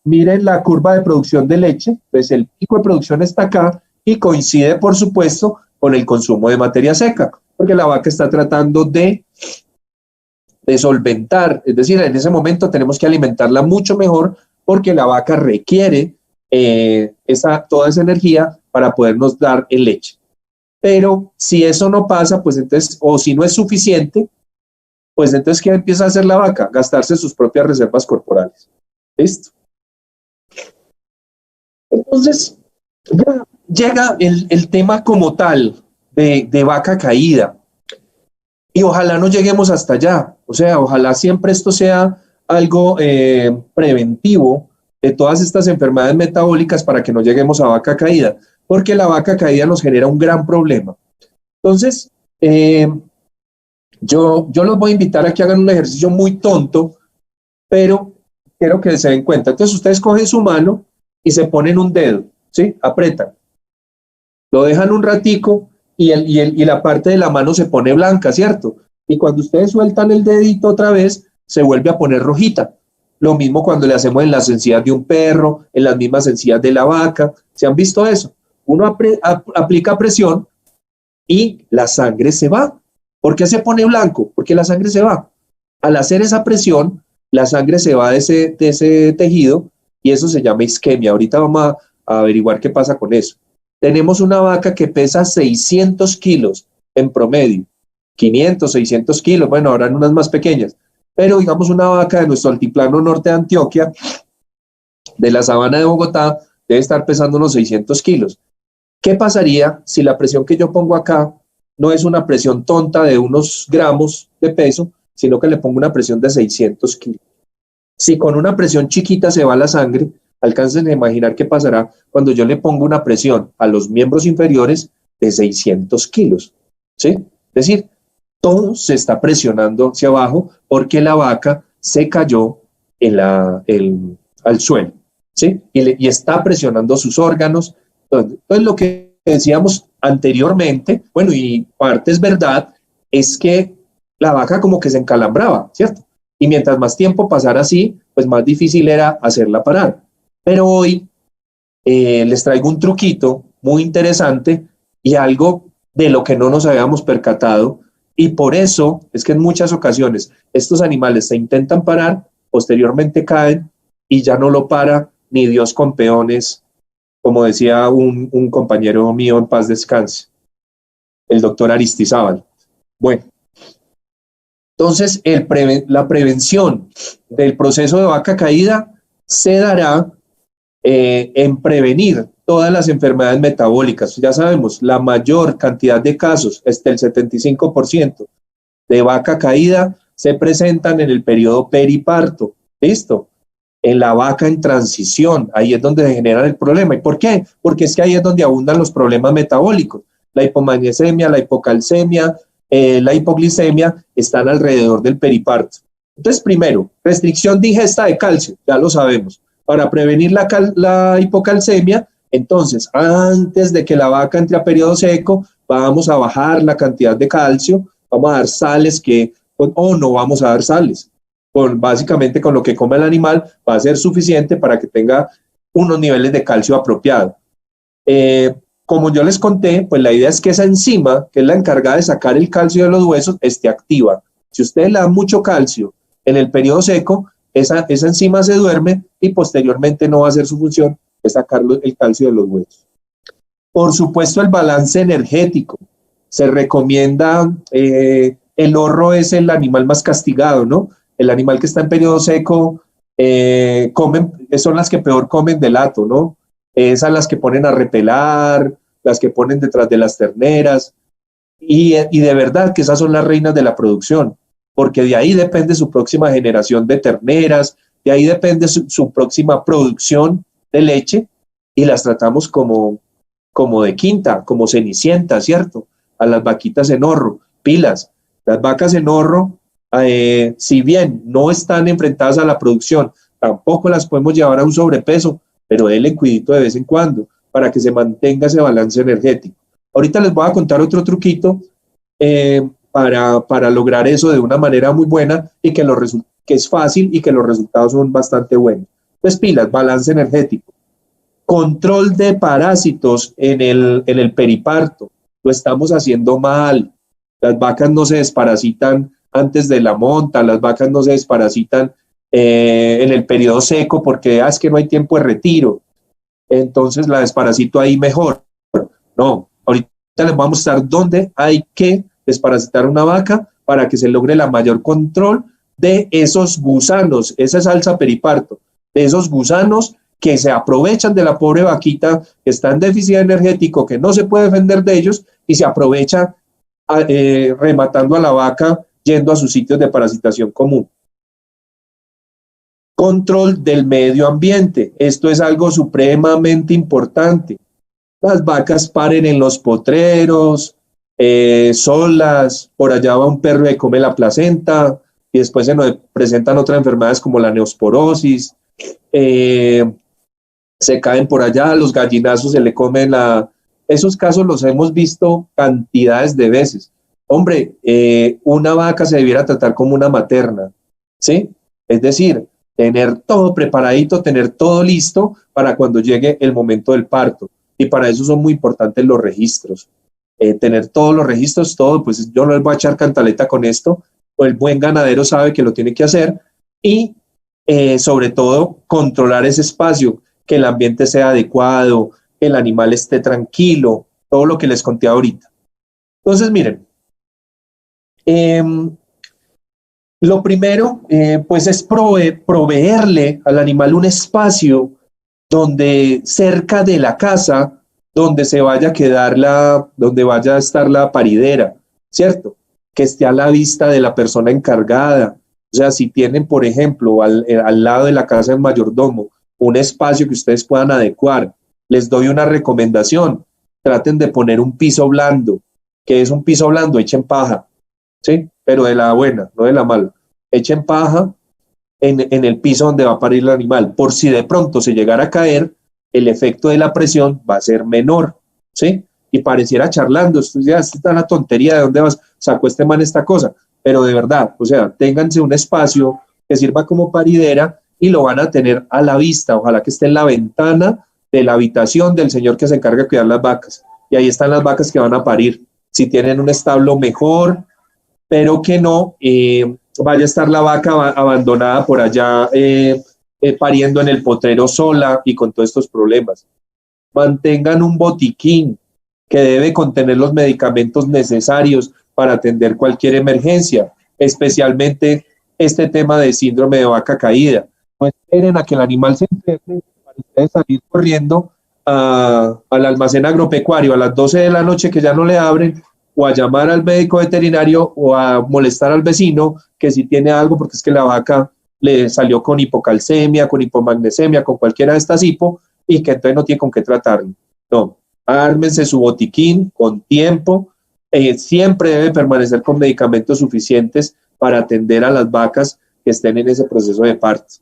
Miren la curva de producción de leche, pues el pico de producción está acá y coincide, por supuesto, con el consumo de materia seca, porque la vaca está tratando de solventar, es decir, en ese momento tenemos que alimentarla mucho mejor porque la vaca requiere toda esa energía para podernos dar en leche. Pero si eso no pasa, pues entonces, o si no es suficiente, pues entonces, ¿qué empieza a hacer la vaca? Gastarse sus propias reservas corporales. ¿Listo? Entonces, ya llega el tema como tal de vaca caída. Y ojalá no lleguemos hasta allá. O sea, ojalá siempre esto sea algo preventivo de todas estas enfermedades metabólicas para que no lleguemos a vaca caída, porque la vaca caída nos genera un gran problema. Entonces, Yo los voy a invitar a que hagan un ejercicio muy tonto, pero quiero que se den cuenta. Entonces ustedes cogen su mano y se ponen un dedo, ¿sí? Apretan. Lo dejan un ratico y la parte de la mano se pone blanca, ¿cierto? Y cuando ustedes sueltan el dedito otra vez, se vuelve a poner rojita. Lo mismo cuando le hacemos en las encías de un perro, en las mismas encías de la vaca. ¿Se han visto eso? Uno aplica presión y la sangre se va. ¿Por qué se pone blanco? Porque la sangre se va. Al hacer esa presión, la sangre se va de ese tejido y eso se llama isquemia. Ahorita vamos a averiguar qué pasa con eso. Tenemos una vaca que pesa 600 kilos en promedio, 500, 600 kilos, bueno, habrán unas más pequeñas, pero digamos una vaca de nuestro altiplano norte de Antioquia, de la sabana de Bogotá, debe estar pesando unos 600 kilos. ¿Qué pasaría si la presión que yo pongo acá no es una presión tonta de unos gramos de peso, sino que le pongo una presión de 600 kilos? Si con una presión chiquita se va la sangre, alcancen a imaginar qué pasará cuando yo le pongo una presión a los miembros inferiores de 600 kilos. ¿Sí? Es decir, todo se está presionando hacia abajo porque la vaca se cayó al suelo. ¿Sí? Y está presionando sus órganos. Entonces, lo que decíamos anteriormente, bueno, y parte es verdad, es que la vaca como que se encalambraba, ¿cierto? Y mientras más tiempo pasara así, pues más difícil era hacerla parar. Pero hoy les traigo un truquito muy interesante y algo de lo que no nos habíamos percatado, y por eso es que en muchas ocasiones estos animales se intentan parar, posteriormente caen y ya no lo para ni Dios con peones, como decía un compañero mío en paz descanse, el doctor Aristizábal. Bueno, entonces la prevención del proceso de vaca caída se dará en prevenir todas las enfermedades metabólicas. Ya sabemos, la mayor cantidad de casos, hasta el 75% de vaca caída, se presentan en el periodo periparto. ¿Listo? En la vaca en transición, ahí es donde se genera el problema. ¿Y por qué? Porque es que ahí es donde abundan los problemas metabólicos. La hipomagnesemia, la hipocalcemia, la hipoglicemia están alrededor del periparto. Entonces, primero, restricción de ingesta de calcio, ya lo sabemos. Para prevenir la hipocalcemia, entonces, antes de que la vaca entre a periodo seco, vamos a bajar la cantidad de calcio, vamos a dar sales o no vamos a dar sales. Básicamente con lo que come el animal va a ser suficiente para que tenga unos niveles de calcio apropiados. Como yo les conté, pues la idea es que esa enzima, que es la encargada de sacar el calcio de los huesos, esté activa. Si ustedes le dan mucho calcio en el periodo seco, esa enzima se duerme y posteriormente no va a hacer su función, es sacar el calcio de los huesos. Por supuesto, el balance energético. Se recomienda, el horro es el animal más castigado, ¿no? El animal que está en periodo seco, son las que peor comen del hato, ¿no? Esas las que ponen a repelar, las que ponen detrás de las terneras, y de verdad que esas son las reinas de la producción, porque de ahí depende su próxima generación de terneras, de ahí depende su próxima producción de leche, y las tratamos como de quinta, como cenicienta, ¿cierto? A las vaquitas en horro, pilas. Las vacas en horro, si bien no están enfrentadas a la producción, tampoco las podemos llevar a un sobrepeso, pero denle cuidito de vez en cuando para que se mantenga ese balance energético. Ahorita les voy a contar otro truquito para lograr eso de una manera muy buena y que es fácil y que los resultados son bastante buenos. Pues pilas, balance energético. Control de parásitos en el periparto. Lo estamos haciendo mal. Las vacas no se desparasitan antes de la monta, las vacas no se desparasitan en el periodo seco porque es que no hay tiempo de retiro. Entonces la desparasito ahí mejor. No, ahorita les vamos a mostrar dónde hay que desparasitar una vaca para que se logre la mayor control de esos gusanos, esa salsa periparto, de esos gusanos que se aprovechan de la pobre vaquita que está en déficit energético, que no se puede defender de ellos y se aprovecha rematando a la vaca yendo a sus sitios de parasitación común. Control del medio ambiente. Esto es algo supremamente importante. Las vacas paren en los potreros, solas, por allá va un perro y come la placenta, y después se nos presentan otras enfermedades como la neosporosis, se caen por allá, los gallinazos se le comen la... Esos casos los hemos visto cantidades de veces. Hombre, una vaca se debiera tratar como una materna, ¿sí? Es decir, tener todo preparadito, tener todo listo para cuando llegue el momento del parto. Y para eso son muy importantes los registros. Tener todos los registros, todo, pues yo no les voy a echar cantaleta con esto, o el buen ganadero sabe que lo tiene que hacer, y sobre todo controlar ese espacio, que el ambiente sea adecuado, que el animal esté tranquilo, todo lo que les conté ahorita. Entonces, miren, lo primero, pues es proveerle al animal un espacio donde cerca de la casa, donde se vaya a quedar donde vaya a estar la paridera, ¿cierto? Que esté a la vista de la persona encargada. O sea, si tienen, por ejemplo, al lado de la casa del mayordomo, un espacio que ustedes puedan adecuar, les doy una recomendación: traten de poner un piso blando. ¿Qué es un piso blando? Echen paja, ¿sí? Pero de la buena, no de la mala. Echen paja en el piso donde va a parir el animal, por si de pronto se llegara a caer, el efecto de la presión va a ser menor, ¿sí? Y pareciera charlando, esto ya está la tontería, ¿de dónde vas? Sacó este man esta cosa, pero de verdad, o sea, ténganse un espacio que sirva como paridera y lo van a tener a la vista, ojalá que esté en la ventana de la habitación del señor que se encarga de cuidar las vacas, y ahí están las vacas que van a parir. Si tienen un establo, mejor, pero que no vaya a estar la vaca abandonada por allá, pariendo en el potrero sola y con todos estos problemas. Mantengan un botiquín que debe contener los medicamentos necesarios para atender cualquier emergencia, especialmente este tema de síndrome de vaca caída. No esperen a que el animal se enferme para ustedes salir corriendo al almacén agropecuario a las 12 de la noche que ya no le abren, o a llamar al médico veterinario o a molestar al vecino que si tiene algo, porque es que la vaca le salió con hipocalcemia, con hipomagnesemia, con cualquiera de estas hipo, y que entonces no tiene con qué tratarlo. No, ármense su botiquín con tiempo, siempre debe permanecer con medicamentos suficientes para atender a las vacas que estén en ese proceso de parto.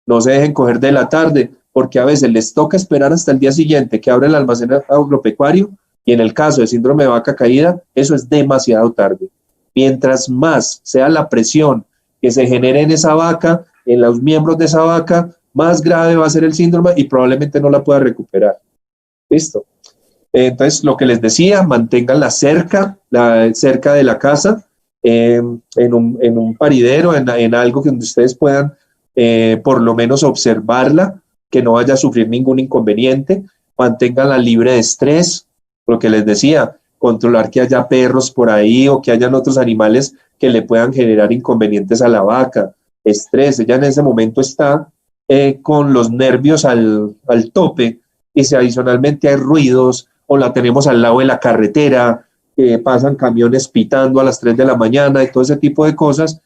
No se dejen coger de la tarde, porque a veces les toca esperar hasta el día siguiente que abre el almacén agropecuario, y en el caso de síndrome de vaca caída, eso es demasiado tarde. Mientras más sea la presión que se genere en esa vaca, en los miembros de esa vaca, más grave va a ser el síndrome y probablemente no la pueda recuperar. ¿Listo? Entonces, lo que les decía, manténganla cerca de la casa, en un paridero, en algo que ustedes puedan por lo menos observarla, que no vaya a sufrir ningún inconveniente, manténganla libre de estrés. Lo que les decía, controlar que haya perros por ahí o que hayan otros animales que le puedan generar inconvenientes a la vaca, estrés. Ella en ese momento está con los nervios al tope, y si adicionalmente hay ruidos o la tenemos al lado de la carretera, pasan camiones pitando a las 3 de la mañana y todo ese tipo de cosas,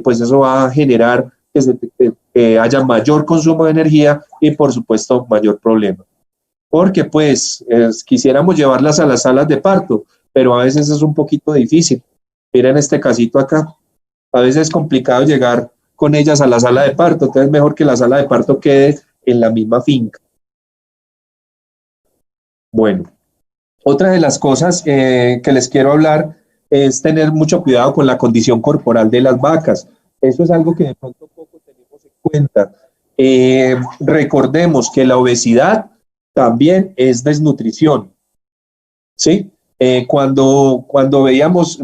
pues eso va a generar que haya mayor consumo de energía y por supuesto mayor problema. Porque pues quisiéramos llevarlas a las salas de parto, pero a veces es un poquito difícil. Miren este casito acá, a veces es complicado llegar con ellas a la sala de parto, entonces es mejor que la sala de parto quede en la misma finca. Bueno, otra de las cosas que les quiero hablar es tener mucho cuidado con la condición corporal de las vacas. Eso es algo que de pronto poco tenemos en cuenta. Recordemos que la obesidad también es desnutrición, ¿sí? Cuando veíamos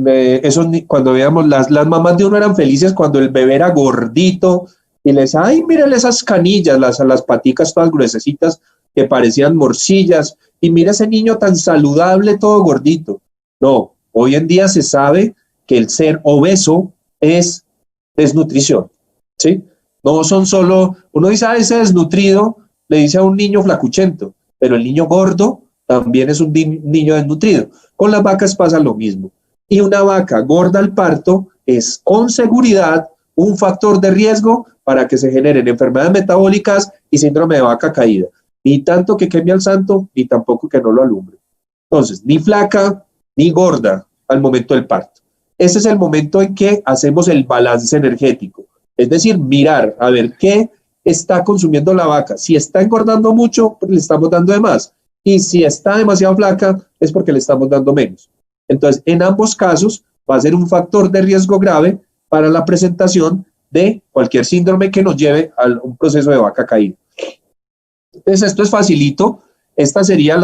cuando veíamos las mamás de uno eran felices cuando el bebé era gordito y les, ay, miren esas canillas, las paticas todas gruesecitas que parecían morcillas, y mira ese niño tan saludable, todo gordito. No, hoy en día se sabe que el ser obeso es desnutrición, ¿sí? No son solo, uno dice, ah, ese desnutrido, le dice a un niño flacuchento, pero el niño gordo también es un niño desnutrido. Con las vacas pasa lo mismo. Y una vaca gorda al parto es con seguridad un factor de riesgo para que se generen enfermedades metabólicas y síndrome de vaca caída. Ni tanto que queme al santo, ni tampoco que no lo alumbre. Entonces, ni flaca, ni gorda, al momento del parto. Ese es el momento en que hacemos el balance energético, es decir, mirar a ver qué está consumiendo la vaca. Si está engordando mucho, pues le estamos dando de más. Y si está demasiado flaca, es porque le estamos dando menos. Entonces, en ambos casos, va a ser un factor de riesgo grave para la presentación de cualquier síndrome que nos lleve a un proceso de vaca caída. Entonces, esto es facilito. Esta sería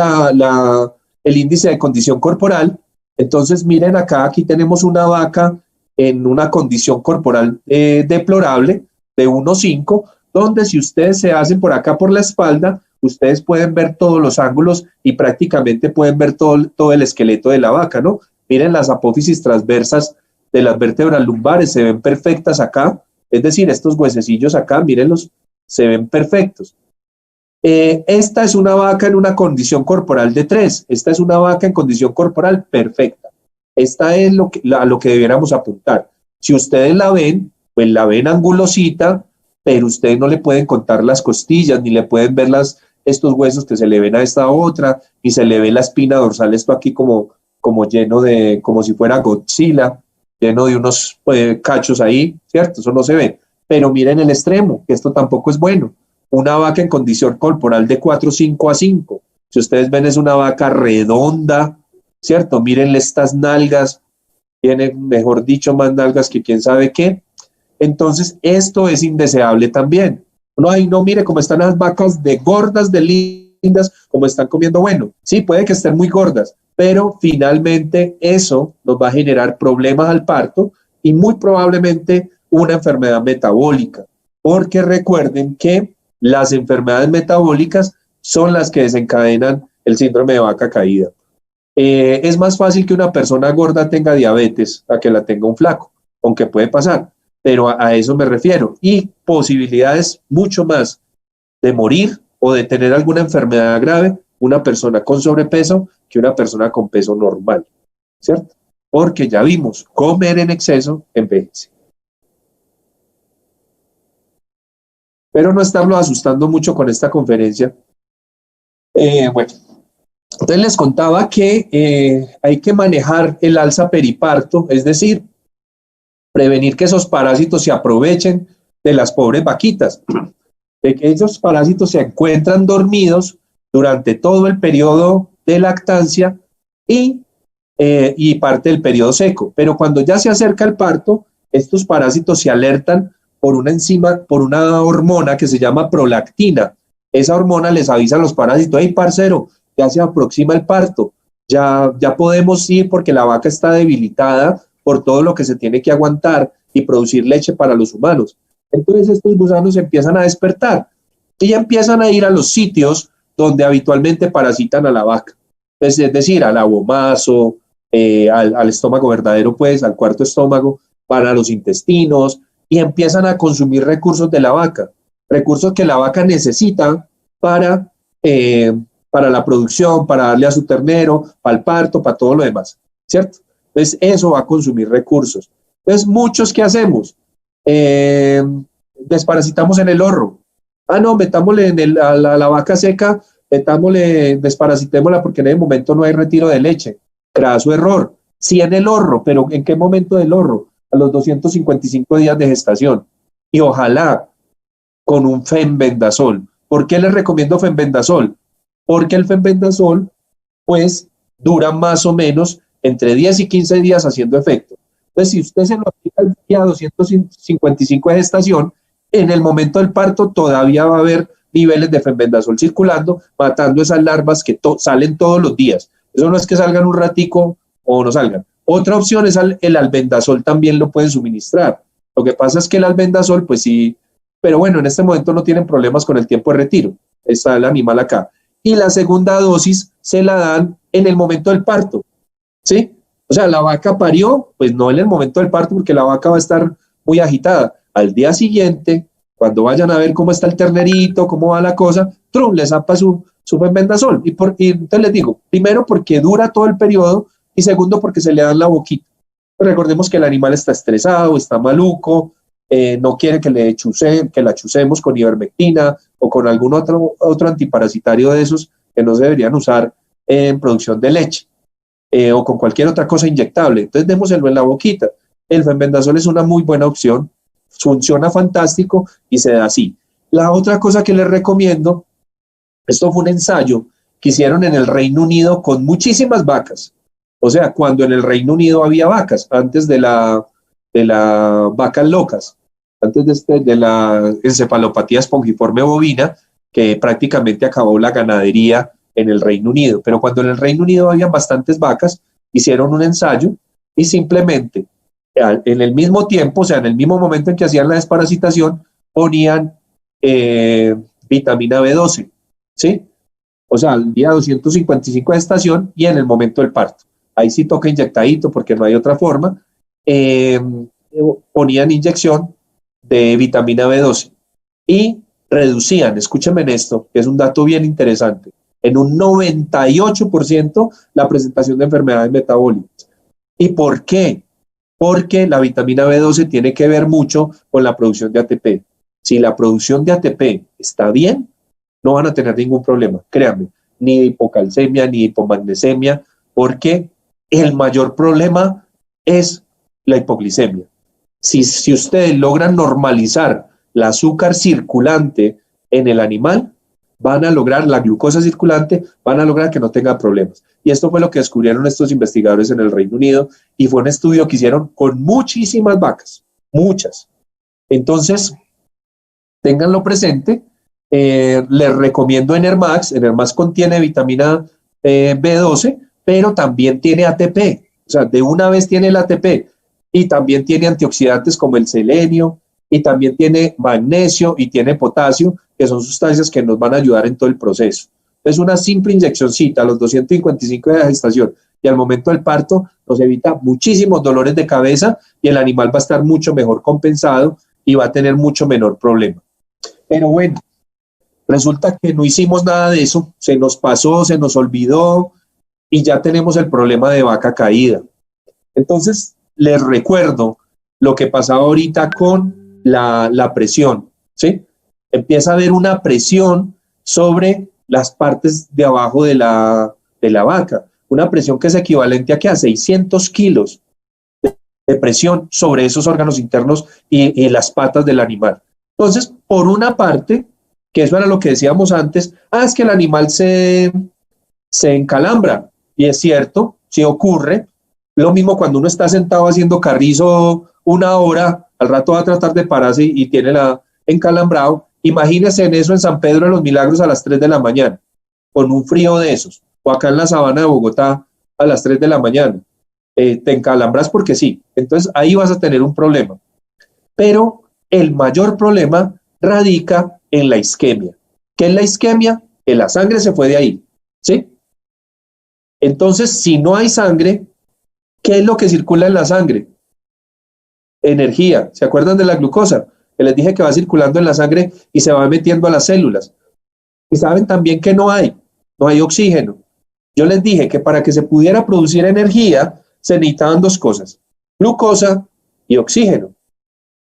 el índice de condición corporal. Entonces, miren acá, aquí tenemos una vaca en una condición corporal deplorable de 1,5, donde si ustedes se hacen por acá por la espalda, ustedes pueden ver todos los ángulos y prácticamente pueden ver todo el esqueleto de la vaca, ¿no? Miren las apófisis transversas de las vértebras lumbares, se ven perfectas acá, es decir, estos huesecillos acá, mírenlos, se ven perfectos. Esta es una vaca en una condición corporal de 3, esta es una vaca en condición corporal perfecta. Esta es a lo que debiéramos apuntar. Si ustedes la ven, pues la ven angulosita, pero ustedes no le pueden contar las costillas, ni le pueden ver estos huesos que se le ven a esta otra, ni se le ve la espina dorsal, esto aquí como lleno de, como si fuera Godzilla, lleno de unos cachos ahí, ¿cierto? Eso no se ve. Pero miren el extremo, que esto tampoco es bueno. Una vaca en condición corporal de 4,5 a 5. Si ustedes ven, es una vaca redonda, ¿cierto? Mírenle estas nalgas, tiene, mejor dicho, más nalgas que quién sabe qué. Entonces, esto es indeseable también. No, ay, no, mire cómo están las vacas de gordas, de lindas, como están comiendo bueno. Sí, puede que estén muy gordas, pero finalmente eso nos va a generar problemas al parto y muy probablemente una enfermedad metabólica, porque recuerden que las enfermedades metabólicas son las que desencadenan el síndrome de vaca caída. Es más fácil que una persona gorda tenga diabetes a que la tenga un flaco, aunque puede pasar, pero a eso me refiero. Y posibilidades mucho más de morir o de tener alguna enfermedad grave una persona con sobrepeso que una persona con peso normal, ¿cierto? Porque ya vimos, comer en exceso envejece. Pero no estarlo asustando mucho con esta conferencia. Bueno, entonces les contaba que hay que manejar el alza periparto, es decir, prevenir que esos parásitos se aprovechen de las pobres vaquitas, de que esos parásitos se encuentran dormidos durante todo el periodo de lactancia y parte del periodo seco. Pero cuando ya se acerca el parto, estos parásitos se alertan por una enzima, por una hormona que se llama prolactina. Esa hormona les avisa a los parásitos: hey, parcero, ya se aproxima el parto, ya podemos ir porque la vaca está debilitada por todo lo que se tiene que aguantar y producir leche para los humanos. Entonces estos gusanos empiezan a despertar y empiezan a ir a los sitios donde habitualmente parasitan a la vaca. Es decir, al abomazo, al estómago verdadero, pues, al cuarto estómago, para los intestinos, y empiezan a consumir recursos de la vaca, recursos que la vaca necesita para la producción, para darle a su ternero, para el parto, para todo lo demás, ¿cierto? Entonces, eso va a consumir recursos. Entonces, muchos, ¿qué hacemos? Desparasitamos en el horro. Ah, no, metámosle a la vaca seca, desparasitémosla porque en ese momento no hay retiro de leche. Craso error. Sí, en el horro, pero ¿en qué momento del horro? A los 255 días de gestación. Y ojalá con un fenbendazol. ¿Por qué les recomiendo fenbendazol? Porque el fenbendazol, pues, dura más o menos entre 10 y 15 días haciendo efecto. Entonces, si usted se lo aplica al día 255 de gestación, en el momento del parto todavía va a haber niveles de fenbendazol circulando, matando esas larvas que salen todos los días. Eso no es que salgan un ratico o no salgan. Otra opción es el albendazol, también lo pueden suministrar. Lo que pasa es que el albendazol, pues sí, pero bueno, en este momento no tienen problemas con el tiempo de retiro. Está el animal acá. Y la segunda dosis se la dan en el momento del parto, ¿sí? O sea, la vaca parió, pues no en el momento del parto, porque la vaca va a estar muy agitada. Al día siguiente, cuando vayan a ver cómo está el ternerito, cómo va la cosa, ¡trum!, le zapa su fenbendazol. Y entonces les digo, primero porque dura todo el periodo, y segundo porque se le da en la boquita. Pues recordemos que el animal está estresado, está maluco, no quiere que la chusemos con ivermectina o con algún otro antiparasitario de esos que no se deberían usar en producción de leche. o con cualquier otra cosa inyectable. Entonces démoselo en la boquita. El fenbendazol es una muy buena opción, funciona fantástico y se da así. La otra cosa que les recomiendo, esto fue un ensayo que hicieron en el Reino Unido con muchísimas vacas. O sea, cuando en el Reino Unido había vacas, antes de la vacas locas, antes de la encefalopatía espongiforme bovina, que prácticamente acabó la ganadería en el Reino Unido. Pero cuando en el Reino Unido habían bastantes vacas, hicieron un ensayo y simplemente en el mismo tiempo, o sea, en el mismo momento en que hacían la desparasitación, ponían vitamina B12, ¿sí? O sea, al día 255 de estación y en el momento del parto. Ahí sí toca inyectadito porque no hay otra forma. Eh, Ponían inyección de vitamina B12 y reducían, escúchenme en esto, que es un dato bien interesante, en un 98% la presentación de enfermedades metabólicas. ¿Y por qué? Porque la vitamina B12 tiene que ver mucho con la producción de ATP. Si la producción de ATP está bien, no van a tener ningún problema, créanme, ni hipocalcemia, ni hipomagnesemia, porque el mayor problema es la hipoglicemia. Si ustedes logran normalizar el azúcar circulante en el animal, van a lograr la glucosa circulante, van a lograr que no tenga problemas. Y esto fue lo que descubrieron estos investigadores en el Reino Unido y fue un estudio que hicieron con muchísimas vacas, muchas. Entonces, ténganlo presente. Les recomiendo Enermax. Enermax contiene vitamina B12, pero también tiene ATP. O sea, de una vez tiene el ATP y también tiene antioxidantes como el selenio y también tiene magnesio y tiene potasio, que son sustancias que nos van a ayudar en todo el proceso. Es una simple inyeccióncita a los 255 de la gestación y al momento del parto nos evita muchísimos dolores de cabeza y el animal va a estar mucho mejor compensado y va a tener mucho menor problema. Pero bueno, resulta que no hicimos nada de eso, se nos pasó, se nos olvidó y ya tenemos el problema de vaca caída. Entonces, les recuerdo lo que pasaba ahorita con la presión, ¿sí? Empieza a haber una presión sobre las partes de abajo de la vaca, una presión que es equivalente a, ¿qué? A 600 kilos de presión sobre esos órganos internos y las patas del animal. Entonces, por una parte, que eso era lo que decíamos antes, es que el animal se encalambra, y es cierto, sí ocurre. Lo mismo cuando uno está sentado haciendo carrizo una hora, al rato va a tratar de pararse y tiene la encalambrado. Imagínense en eso en San Pedro de los Milagros a las 3 de la mañana, con un frío de esos, o acá en la sabana de Bogotá a las 3 de la mañana. Te encalambras porque sí, entonces ahí vas a tener un problema. Pero el mayor problema radica en la isquemia. ¿Qué es la isquemia? Que la sangre se fue de ahí, ¿sí? Entonces, si no hay sangre, ¿qué es lo que circula en la sangre? Energía. ¿Se acuerdan de la glucosa? Que les dije que va circulando en la sangre y se va metiendo a las células. Y saben también que no hay oxígeno. Yo les dije que para que se pudiera producir energía se necesitaban dos cosas, glucosa y oxígeno.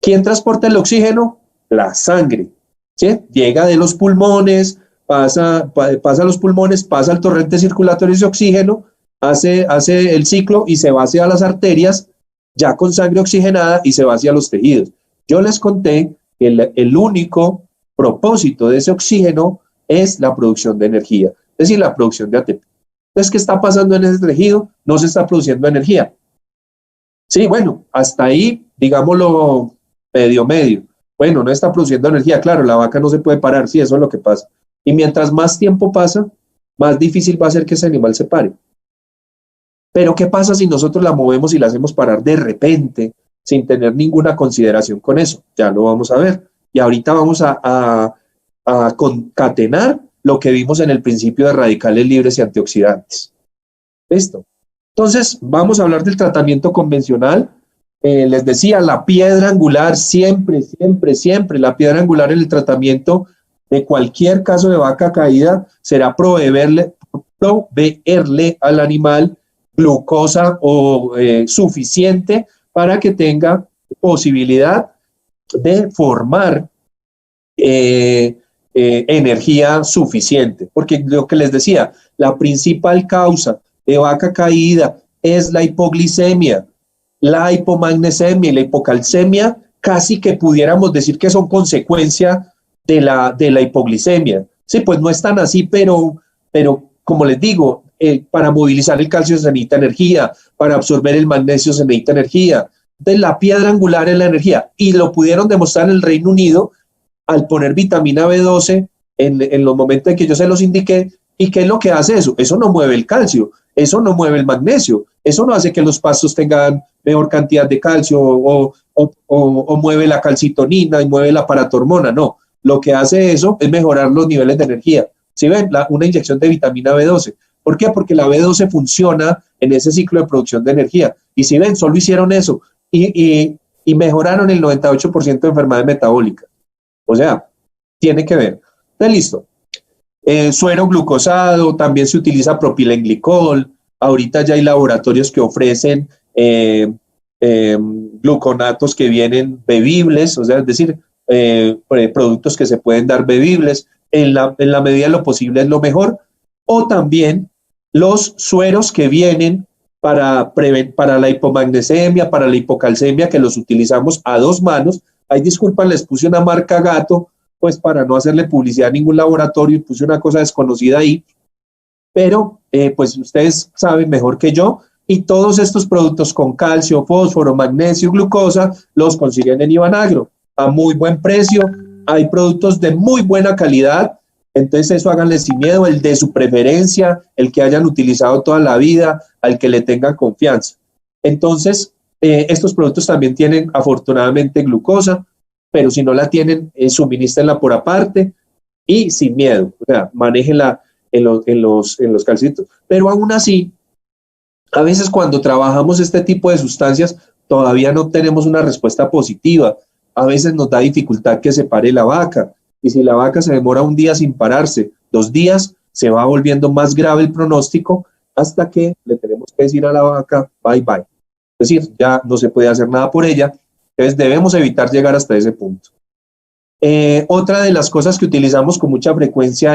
¿Quién transporta el oxígeno? La sangre, ¿sí? Llega de los pulmones, pasa a los pulmones, pasa al torrente circulatorio de oxígeno, hace el ciclo y se va hacia las arterias, ya con sangre oxigenada y se va hacia los tejidos. Yo les conté que el único propósito de ese oxígeno es la producción de energía, es decir, la producción de ATP. Entonces, ¿qué está pasando en ese tejido? No se está produciendo energía. Sí, bueno, hasta ahí, digámoslo, medio. Bueno, no está produciendo energía, claro, la vaca no se puede parar, sí, eso es lo que pasa. Y mientras más tiempo pasa, más difícil va a ser que ese animal se pare. Pero ¿qué pasa si nosotros la movemos y la hacemos parar de repente, sin tener ninguna consideración con eso? Ya lo vamos a ver. Y ahorita vamos a concatenar lo que vimos en el principio de radicales libres y antioxidantes. ¿Listo? Entonces, vamos a hablar del tratamiento convencional. Les decía, la piedra angular, siempre, la piedra angular en el tratamiento de cualquier caso de vaca caída será proveerle al animal glucosa suficiente para que tenga posibilidad de formar energía suficiente. Porque lo que les decía, la principal causa de vaca caída es la hipoglicemia, la hipomagnesemia y la hipocalcemia, casi que pudiéramos decir que son consecuencia de la hipoglicemia. Sí, pues no es tan así, pero como les digo, para movilizar el calcio se necesita energía, para absorber el magnesio se necesita energía. Entonces, la piedra angular es la energía, y lo pudieron demostrar en el Reino Unido al poner vitamina B12 en los momentos en que yo se los indiqué. ¿Y qué es lo que hace eso? Eso no mueve el calcio, eso no mueve el magnesio, eso no hace que los pastos tengan mejor cantidad de calcio o mueve la calcitonina y mueve la paratormona, no. Lo que hace eso es mejorar los niveles de energía. ¿Sí ven? Una inyección de vitamina B12. ¿Por qué? Porque la B12 funciona en ese ciclo de producción de energía. Y si ven, solo hicieron eso y mejoraron el 98% de enfermedades metabólicas. O sea, tiene que ver. Está listo. Suero glucosado, también se utiliza propilenglicol. Ahorita ya hay laboratorios que ofrecen gluconatos que vienen bebibles, o sea, es decir, productos que se pueden dar bebibles. En la medida de lo posible es lo mejor. O también los sueros que vienen para la hipomagnesemia, para la hipocalcemia, que los utilizamos a dos manos. Ay, disculpan, les puse una marca gato, pues para no hacerle publicidad a ningún laboratorio, puse una cosa desconocida ahí, pero pues ustedes saben mejor que yo, y todos estos productos con calcio, fósforo, magnesio, glucosa, los consiguen en Ibanagro a muy buen precio. Hay productos de muy buena calidad, entonces eso háganle sin miedo, el de su preferencia, el que hayan utilizado toda la vida, al que le tengan confianza. Entonces, estos productos también tienen afortunadamente glucosa, pero si no la tienen, suministrenla por aparte y sin miedo, o sea, manéjenla en los calcitos. Pero aún así, a veces cuando trabajamos este tipo de sustancias, todavía no tenemos una respuesta positiva. A veces nos da dificultad que se pare la vaca, y si la vaca se demora un día sin pararse, 2 días, se va volviendo más grave el pronóstico hasta que le tenemos que decir a la vaca, bye bye. Es decir, ya no se puede hacer nada por ella, entonces debemos evitar llegar hasta ese punto. Otra de las cosas que utilizamos con mucha frecuencia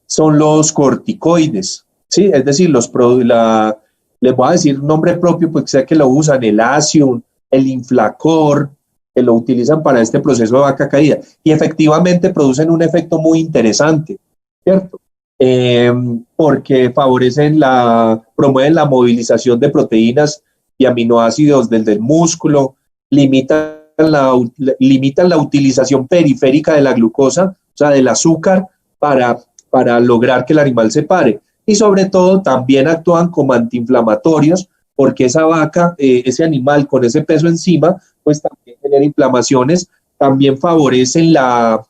son los corticoides, ¿sí? Es decir, les voy a decir nombre propio, porque sé que lo usan, el Asium, el Inflacor, que lo utilizan para este proceso de vaca caída, y efectivamente producen un efecto muy interesante, ¿cierto? Porque promueven la movilización de proteínas y aminoácidos del músculo, limitan la utilización periférica de la glucosa, o sea, del azúcar, para lograr que el animal se pare. Y sobre todo también actúan como antiinflamatorios, porque esa vaca, ese animal con ese peso encima, pues también genera inflamaciones, también favorecen la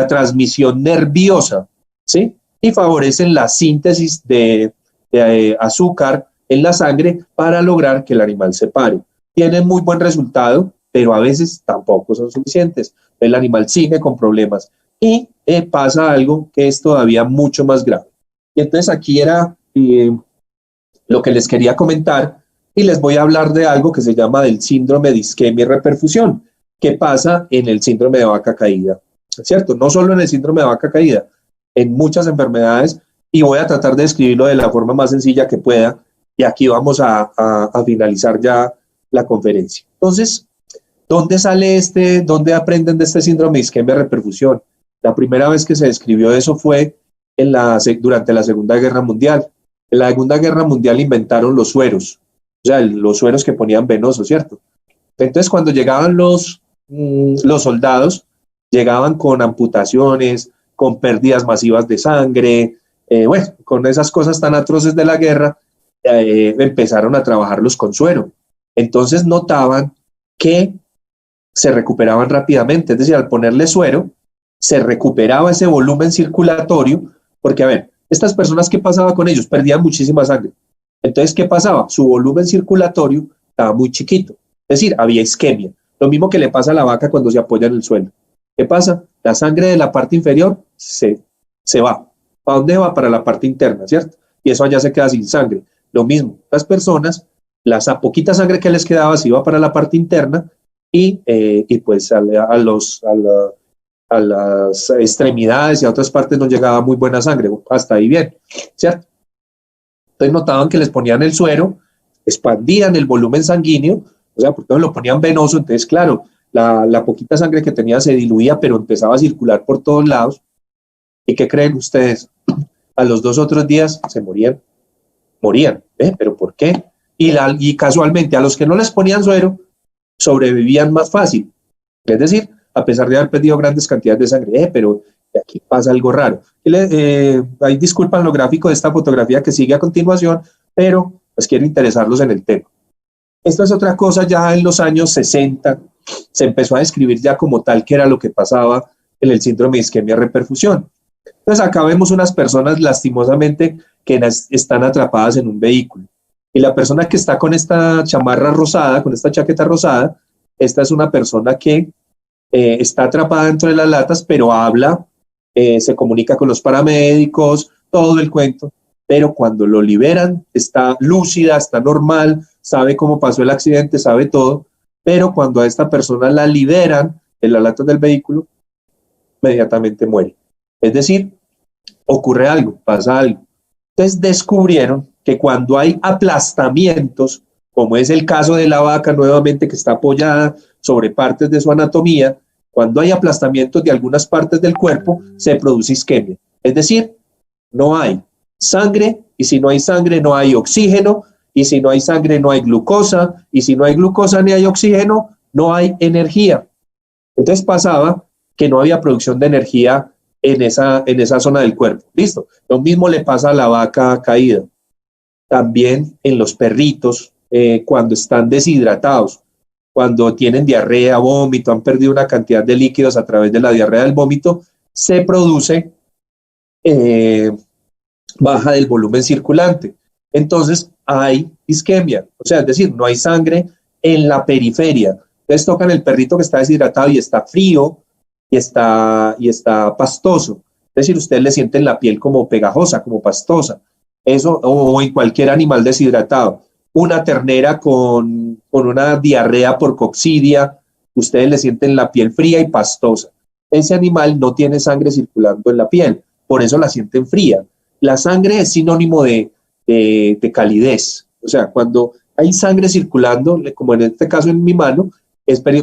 transmisión nerviosa, ¿sí? Y favorecen la síntesis de azúcar en la sangre para lograr que el animal se pare. Tienen muy buen resultado, pero a veces tampoco son suficientes. El animal sigue con problemas y pasa algo que es todavía mucho más grave. Y entonces aquí era lo que les quería comentar, y les voy a hablar de algo que se llama del síndrome de isquemia y reperfusión, que pasa en el síndrome de vaca caída, ¿cierto? No solo en el síndrome de vaca caída, en muchas enfermedades, y voy a tratar de describirlo de la forma más sencilla que pueda, y aquí vamos a finalizar ya la conferencia. Entonces, ¿dónde aprenden de este síndrome de isquemia y reperfusión? La primera vez que se describió eso fue durante la Segunda Guerra Mundial. En la Segunda Guerra Mundial inventaron los sueros, o sea, los sueros que ponían venosos, ¿cierto? Entonces, cuando llegaban los soldados, llegaban con amputaciones, con pérdidas masivas de sangre, bueno, con esas cosas tan atroces de la guerra, empezaron a trabajarlos con suero. Entonces notaban que se recuperaban rápidamente, es decir, al ponerle suero, se recuperaba ese volumen circulatorio, porque, a ver, estas personas, ¿qué pasaba con ellos? Perdían muchísima sangre. Entonces, ¿qué pasaba? Su volumen circulatorio estaba muy chiquito, es decir, había isquemia. Lo mismo que le pasa a la vaca cuando se apoya en el suelo. ¿Qué pasa? La sangre de la parte inferior se va. ¿Para dónde va? Para la parte interna, ¿cierto? Y eso allá se queda sin sangre. Lo mismo, las personas, la poquita sangre que les quedaba se iba para la parte interna y pues a a las extremidades y a otras partes no llegaba muy buena sangre, hasta ahí bien, ¿cierto? Entonces notaban que les ponían el suero, expandían el volumen sanguíneo, o sea, porque no lo ponían venoso, entonces claro, la poquita sangre que tenía se diluía, pero empezaba a circular por todos lados. ¿Y qué creen ustedes? A los 2 otros días se morían, ¿pero por qué? Y casualmente a los que no les ponían suero, sobrevivían más fácil, es decir, a pesar de haber perdido grandes cantidades de sangre, pero aquí pasa algo raro. Ahí disculpan lo gráfico de esta fotografía que sigue a continuación, pero pues quiero interesarlos en el tema. Esta es otra cosa, ya en los años 60 se empezó a describir ya como tal qué era lo que pasaba en el síndrome de isquemia reperfusión. Entonces acá vemos unas personas lastimosamente que están atrapadas en un vehículo. Y la persona que está con esta chamarra rosada, con esta chaqueta rosada, esta es una persona que está atrapada dentro de las latas, pero habla, se comunica con los paramédicos, todo el cuento, pero cuando lo liberan está lúcida, está normal, sabe cómo pasó el accidente, sabe todo, pero cuando a esta persona la liberan de las latas del vehículo, inmediatamente muere. Es decir, ocurre algo, pasa algo. Entonces descubrieron que cuando hay aplastamientos, como es el caso de la vaca nuevamente que está apoyada sobre partes de su anatomía, cuando hay aplastamientos de algunas partes del cuerpo, se produce isquemia. Es decir, no hay sangre, y si no hay sangre no hay oxígeno, y si no hay sangre no hay glucosa, y si no hay glucosa ni hay oxígeno, no hay energía. Entonces pasaba que no había producción de energía en esa zona del cuerpo. Listo. Lo mismo le pasa a la vaca caída. También en los perritos, cuando están deshidratados, cuando tienen diarrea, vómito, han perdido una cantidad de líquidos a través de la diarrea del vómito, se produce baja del volumen circulante. Entonces hay isquemia, o sea, es decir, no hay sangre en la periferia. Entonces tocan el perrito que está deshidratado y está frío y está pastoso. Es decir, ustedes le sienten la piel como pegajosa, como pastosa. Eso, o en cualquier animal deshidratado. Una ternera con una diarrea por coccidia, ustedes le sienten la piel fría y pastosa. Ese animal no tiene sangre circulando en la piel, por eso la sienten fría. La sangre es sinónimo de calidez. O sea, cuando hay sangre circulando, como en este caso en mi mano,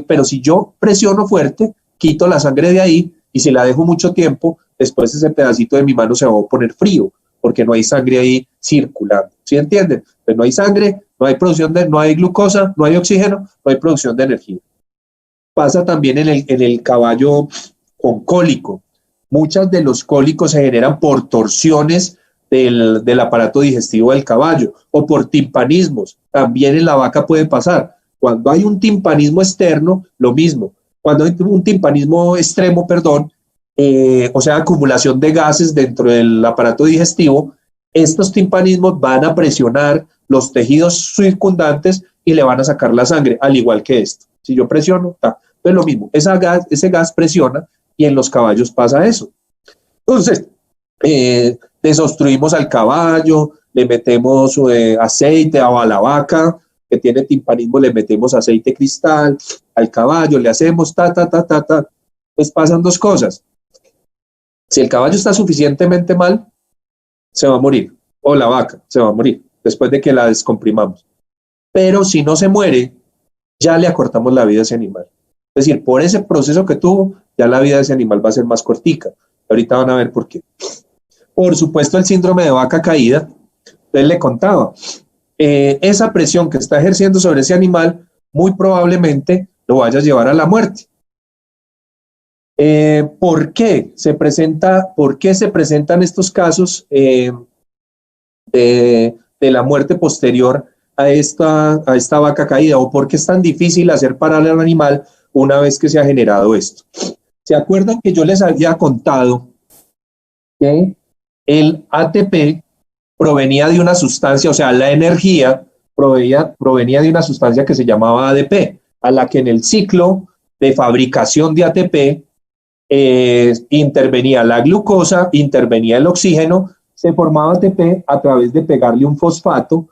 pero si yo presiono fuerte, quito la sangre de ahí y si la dejo mucho tiempo, después ese pedacito de mi mano se va a poner frío, porque no hay sangre ahí circulando. ¿Sí entienden? Pues no hay sangre, no hay glucosa, no hay oxígeno, no hay producción de energía. Pasa también en el caballo con cólico. Muchos de los cólicos se generan por torsiones del aparato digestivo del caballo o por timpanismos. También en la vaca puede pasar. Cuando hay un timpanismo externo, lo mismo. Cuando hay un timpanismo extremo, o sea, acumulación de gases dentro del aparato digestivo, estos timpanismos van a presionar los tejidos circundantes y le van a sacar la sangre, al igual que esto. Si yo presiono, pues lo mismo, ese gas presiona y en los caballos pasa eso. Entonces, desobstruimos al caballo, le metemos aceite a la vaca que tiene timpanismo, le metemos aceite cristal, al caballo le hacemos pues pasan dos cosas. Si el caballo está suficientemente mal, se va a morir, o la vaca se va a morir después de que la descomprimamos. Pero si no se muere, ya le acortamos la vida a ese animal. Es decir, por ese proceso que tuvo, ya la vida de ese animal va a ser más cortica. Ahorita van a ver por qué. Por supuesto, el síndrome de vaca caída, él le contaba, esa presión que está ejerciendo sobre ese animal, muy probablemente lo vaya a llevar a la muerte. ¿Por qué se presentan estos casos de la muerte posterior a esta vaca caída? ¿O por qué es tan difícil hacer parar al animal una vez que se ha generado esto? ¿Se acuerdan que yo les había contado que el ATP provenía de una sustancia, o sea, la energía provenía de una sustancia que se llamaba ADP, a la que en el ciclo de fabricación de ATP intervenía la glucosa, intervenía el oxígeno, se formaba ATP a través de pegarle un fosfato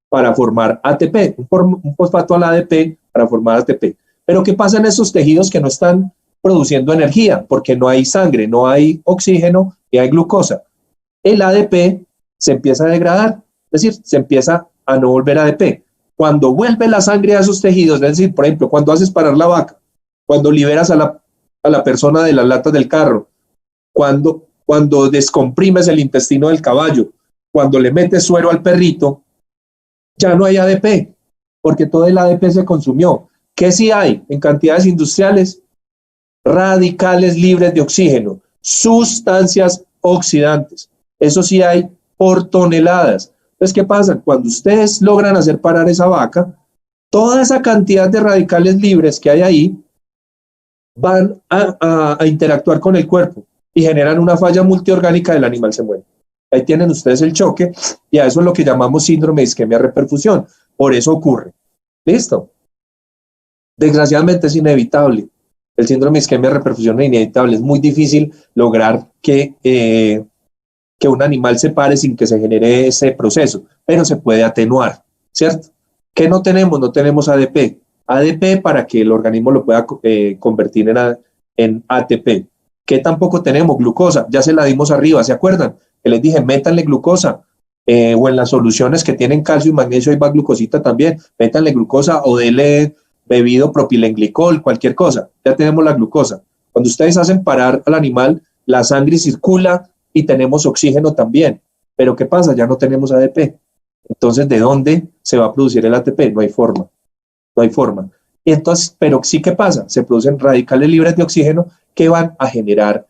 para formar ATP, un fosfato al ADP para formar ATP. Pero ¿qué pasa en esos tejidos que no están produciendo energía, porque no hay sangre, no hay oxígeno y hay glucosa. El ADP se empieza a degradar, es decir, se empieza a no volver ADP. Cuando vuelve la sangre a esos tejidos, es decir, por ejemplo, cuando haces parar la vaca, cuando liberas a la persona de las latas del carro, cuando descomprimes el intestino del caballo, cuando le metes suero al perrito, ya no hay ADP, porque todo el ADP se consumió. ¿Qué sí hay en cantidades industriales? Radicales libres de oxígeno, sustancias oxidantes. Eso sí hay por toneladas. Entonces, ¿qué pasa? Cuando ustedes logran hacer parar esa vaca, toda esa cantidad de radicales libres que hay ahí van a interactuar con el cuerpo y generan una falla multiorgánica, del animal se muere. Ahí tienen ustedes el choque y a eso es lo que llamamos síndrome de isquemia reperfusión. Por eso ocurre. ¿Listo? Desgraciadamente es inevitable. El síndrome de isquemia reperfusión es inevitable. Es muy difícil lograr que un animal se pare sin que se genere ese proceso, pero se puede atenuar, ¿cierto? ¿Qué no tenemos? No tenemos ADP. ADP para que el organismo lo pueda convertir en ATP. ¿Qué tampoco tenemos? Glucosa. Ya se la dimos arriba, ¿se acuerdan? Que les dije, métanle glucosa. O en las soluciones que tienen calcio y magnesio, ahí va glucosita también. Métanle glucosa o dele bebido propilenglicol, cualquier cosa. Ya tenemos la glucosa. Cuando ustedes hacen parar al animal, la sangre circula y tenemos oxígeno también. Pero ¿qué pasa? Ya no tenemos ADP. Entonces, ¿de dónde se va a producir el ATP? No hay forma. No hay forma. Entonces, pero sí, ¿qué pasa? Se producen radicales libres de oxígeno que van a generar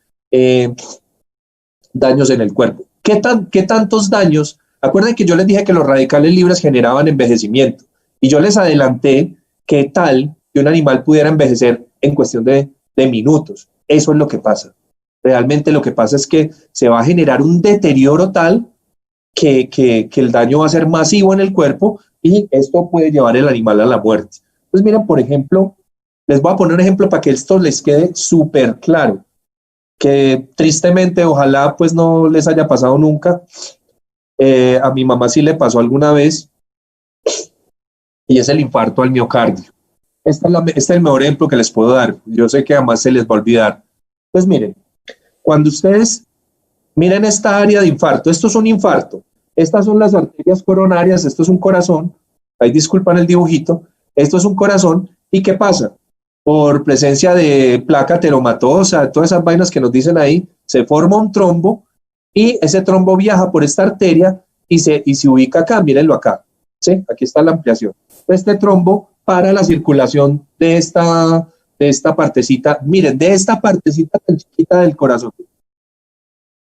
daños en el cuerpo. ¿Qué tantos daños? Acuerden que yo les dije que los radicales libres generaban envejecimiento y yo les adelanté qué tal que un animal pudiera envejecer en cuestión de minutos. Eso es lo que pasa. Realmente lo que pasa es que se va a generar un deterioro tal que el daño va a ser masivo en el cuerpo y esto puede llevar el animal a la muerte. Entonces, miren, por ejemplo, les voy a poner un ejemplo para que esto les quede súper claro, que tristemente ojalá pues no les haya pasado nunca. A mi mamá sí le pasó alguna vez y es el infarto al miocardio. Este es el mejor ejemplo que les puedo dar. Yo sé que además se les va a olvidar. Pues miren, cuando ustedes miren esta área de infarto, esto es un infarto, estas son las arterias coronarias, esto es un corazón, ahí disculpan el dibujito, esto es un corazón, ¿y qué pasa? Por presencia de placa ateromatosa, todas esas vainas que nos dicen ahí, se forma un trombo y ese trombo viaja por esta arteria y se ubica acá, mírenlo acá, ¿sí? Aquí está la ampliación. Este trombo para la circulación de esta partecita, miren, de esta partecita tan chiquita del corazón.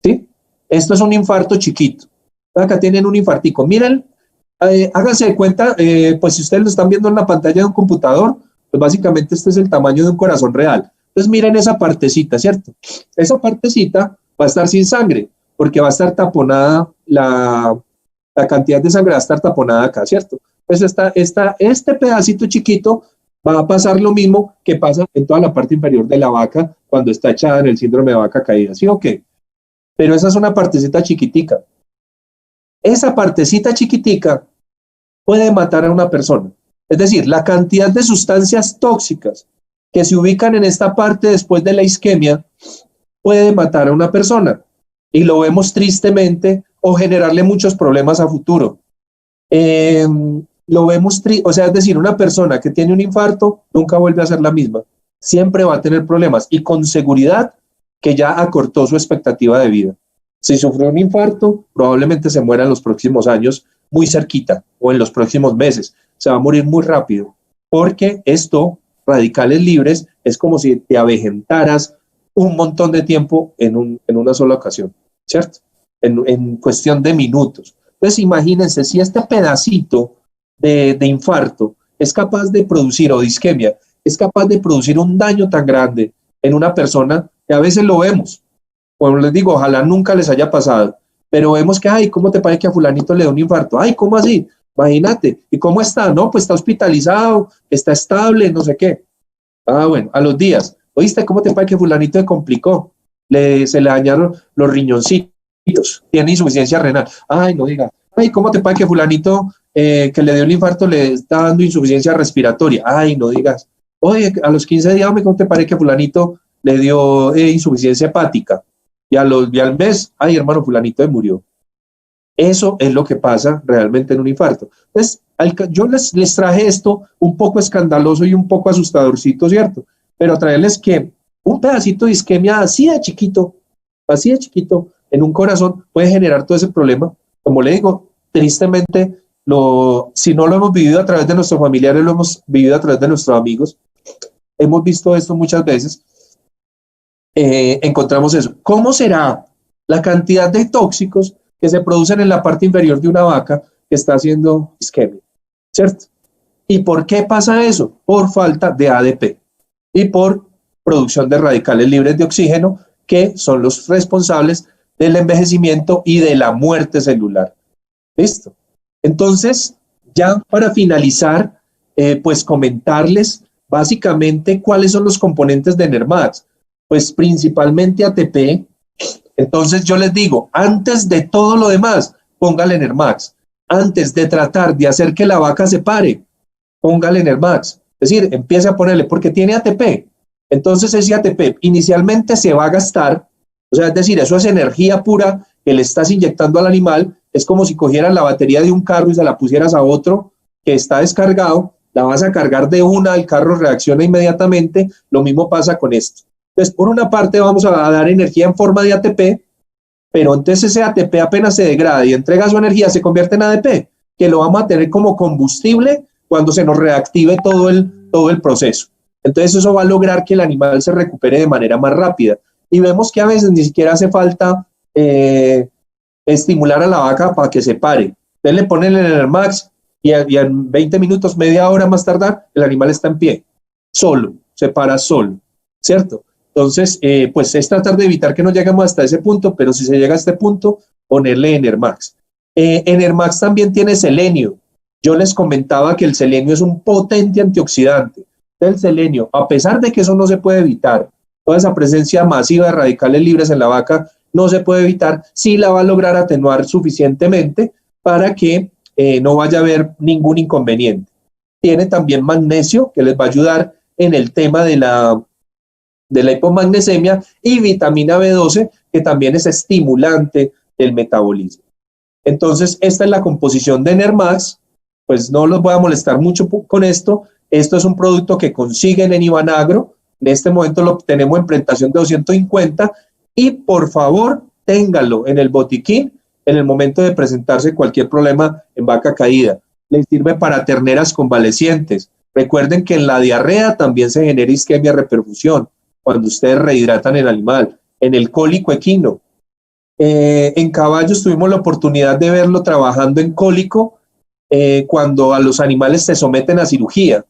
¿Sí? Esto es un infarto chiquito. Acá tienen un infartico. Miren, háganse de cuenta, pues si ustedes lo están viendo en la pantalla de un computador, pues básicamente este es el tamaño de un corazón real. Entonces miren esa partecita, ¿cierto? Esa partecita va a estar sin sangre, porque va a estar taponada, la cantidad de sangre va a estar taponada acá, ¿cierto? Pues este pedacito chiquito va a pasar lo mismo que pasa en toda la parte inferior de la vaca cuando está echada en el síndrome de vaca caída, ¿sí o qué? Pero esa es una partecita chiquitica. Esa partecita chiquitica puede matar a una persona. Es decir, la cantidad de sustancias tóxicas que se ubican en esta parte después de la isquemia puede matar a una persona. Y lo vemos tristemente o generarle muchos problemas a futuro. Lo vemos, o sea, es decir, una persona que tiene un infarto nunca vuelve a ser la misma. Siempre va a tener problemas y con seguridad que ya acortó su expectativa de vida. Si sufrió un infarto, probablemente se muera en los próximos años, muy cerquita, o en los próximos meses. Se va a morir muy rápido, porque esto, radicales libres, es como si te avejentaras un montón de tiempo en una sola ocasión, ¿cierto? En cuestión de minutos. Entonces, imagínense, si este pedacito de infarto es capaz de producir, o de isquemia, es capaz de producir un daño tan grande en una persona, que a veces lo vemos. Como les digo, ojalá nunca les haya pasado, pero vemos que, ay, ¿cómo te parece que a fulanito le da un infarto? Ay, ¿cómo así? Imagínate. ¿Y cómo está? No, pues está hospitalizado, está estable, no sé qué. Ah, bueno, a los días. ¿Oíste cómo te parece que fulanito se complicó? Se le dañaron los riñoncitos, tiene insuficiencia renal. Ay, no diga. Ay, ¿cómo te parece que fulanito que le dio el infarto le está dando insuficiencia respiratoria? Ay, no digas. Oye, a los 15 días, ¿cómo te parece que fulanito le dio insuficiencia hepática y al mes, ay hermano, fulanito murió. Eso es lo que pasa realmente en un infarto. Entonces, yo les traje esto un poco escandaloso y un poco asustadorcito, ¿cierto? Pero traerles que un pedacito de isquemia así de chiquito, en un corazón puede generar todo ese problema. Como le digo, tristemente, si no lo hemos vivido a través de nuestros familiares, lo hemos vivido a través de nuestros amigos. Hemos visto esto muchas veces. Encontramos eso. ¿Cómo será la cantidad de tóxicos que se producen en la parte inferior de una vaca que está haciendo isquemia? ¿Cierto? ¿Y por qué pasa eso? Por falta de ADP y por producción de radicales libres de oxígeno, que son los responsables del envejecimiento y de la muerte celular. ¿Listo? Entonces, ya para finalizar, pues comentarles básicamente cuáles son los componentes de NERMAX. Pues principalmente ATP. Entonces yo les digo, antes de todo lo demás, póngale NERMAX. Antes de tratar de hacer que la vaca se pare, póngale NERMAX. Es decir, empiece a ponerle, porque tiene ATP. Entonces ese ATP inicialmente se va a gastar, o sea, es decir, eso es energía pura que le estás inyectando al animal. Es como si cogieras la batería de un carro y se la pusieras a otro que está descargado, la vas a cargar de una, el carro reacciona inmediatamente. Lo mismo pasa con esto. Entonces, por una parte vamos a dar energía en forma de ATP, pero entonces ese ATP apenas se degrada y entrega su energía, se convierte en ADP, que lo vamos a tener como combustible cuando se nos reactive todo el proceso. Entonces eso va a lograr que el animal se recupere de manera más rápida. Y vemos que a veces ni siquiera hace falta estimular a la vaca para que se pare. Entonces le ponen el NERMAX y en 20 minutos, media hora más tardar, el animal está en pie, solo, se para solo, ¿cierto? Entonces, pues es tratar de evitar que no lleguemos hasta ese punto, pero si se llega a este punto, ponerle NERMAX. NERMAX también tiene selenio. Yo les comentaba que el selenio es un potente antioxidante. El selenio, a pesar de que eso no se puede evitar, toda esa presencia masiva de radicales libres en la vaca no se puede evitar, sí la va a lograr atenuar suficientemente para que no vaya a haber ningún inconveniente. Tiene también magnesio, que les va a ayudar en el tema de la hipomagnesemia, y vitamina B12, que también es estimulante del metabolismo. Entonces, esta es la composición de NERMAX. Pues no los voy a molestar mucho con esto. Esto es un producto que consiguen en Ibanagro. En este momento lo tenemos en presentación de 250 y por favor, téngalo en el botiquín en el momento de presentarse cualquier problema en vaca caída. Les sirve para terneras convalecientes. Recuerden que en la diarrea también se genera isquemia reperfusión cuando ustedes rehidratan el animal. En el cólico equino. En caballos tuvimos la oportunidad de verlo trabajando en cólico cuando a los animales se someten a cirugía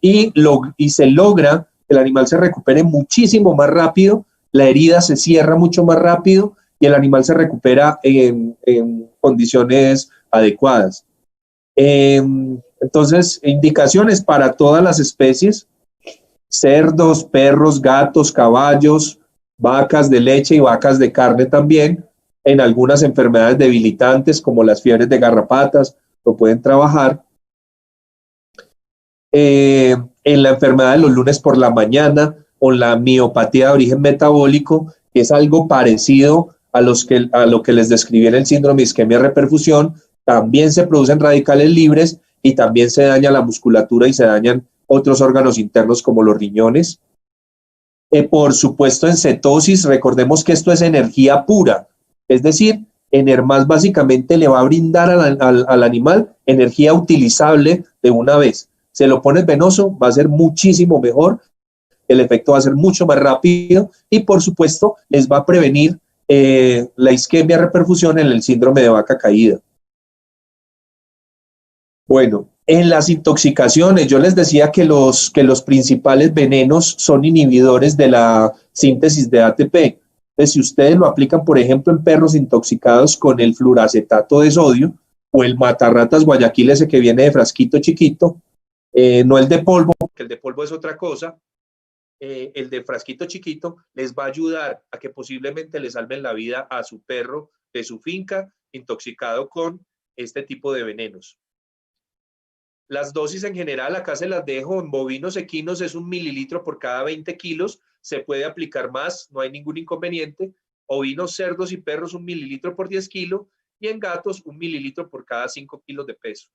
y se logra que el animal se recupere muchísimo más rápido, la herida se cierra mucho más rápido y el animal se recupera en condiciones adecuadas. Entonces, indicaciones para todas las especies: cerdos, perros, gatos, caballos, vacas de leche y vacas de carne también. En algunas enfermedades debilitantes como las fiebres de garrapatas lo pueden trabajar. En la enfermedad de los lunes por la mañana o la miopatía de origen metabólico, que es algo parecido a lo que les describí en el síndrome de isquemia reperfusión, también se producen radicales libres y también se daña la musculatura y se dañan otros órganos internos como los riñones. Por supuesto, en cetosis, recordemos que esto es energía pura, es decir, NERMAX básicamente le va a brindar al animal energía utilizable de una vez. Se lo pones venoso, va a ser muchísimo mejor, el efecto va a ser mucho más rápido y por supuesto les va a prevenir la isquemia reperfusión en el síndrome de vaca caída. Bueno, en las intoxicaciones, yo les decía que los principales venenos son inhibidores de la síntesis de ATP. Entonces, si ustedes lo aplican, por ejemplo, en perros intoxicados con el fluoracetato de sodio o el matarratas Guayaquil, ese que viene de frasquito chiquito, no el de polvo, porque el de polvo es otra cosa, el de frasquito chiquito les va a ayudar a que posiblemente le salven la vida a su perro de su finca intoxicado con este tipo de venenos. Las dosis en general, acá se las dejo, en bovinos equinos es 1 mililitro por cada 20 kilos, se puede aplicar más, no hay ningún inconveniente. Ovinos, cerdos y perros 1 mililitro por 10 kilos y en gatos 1 mililitro por cada 5 kilos de peso.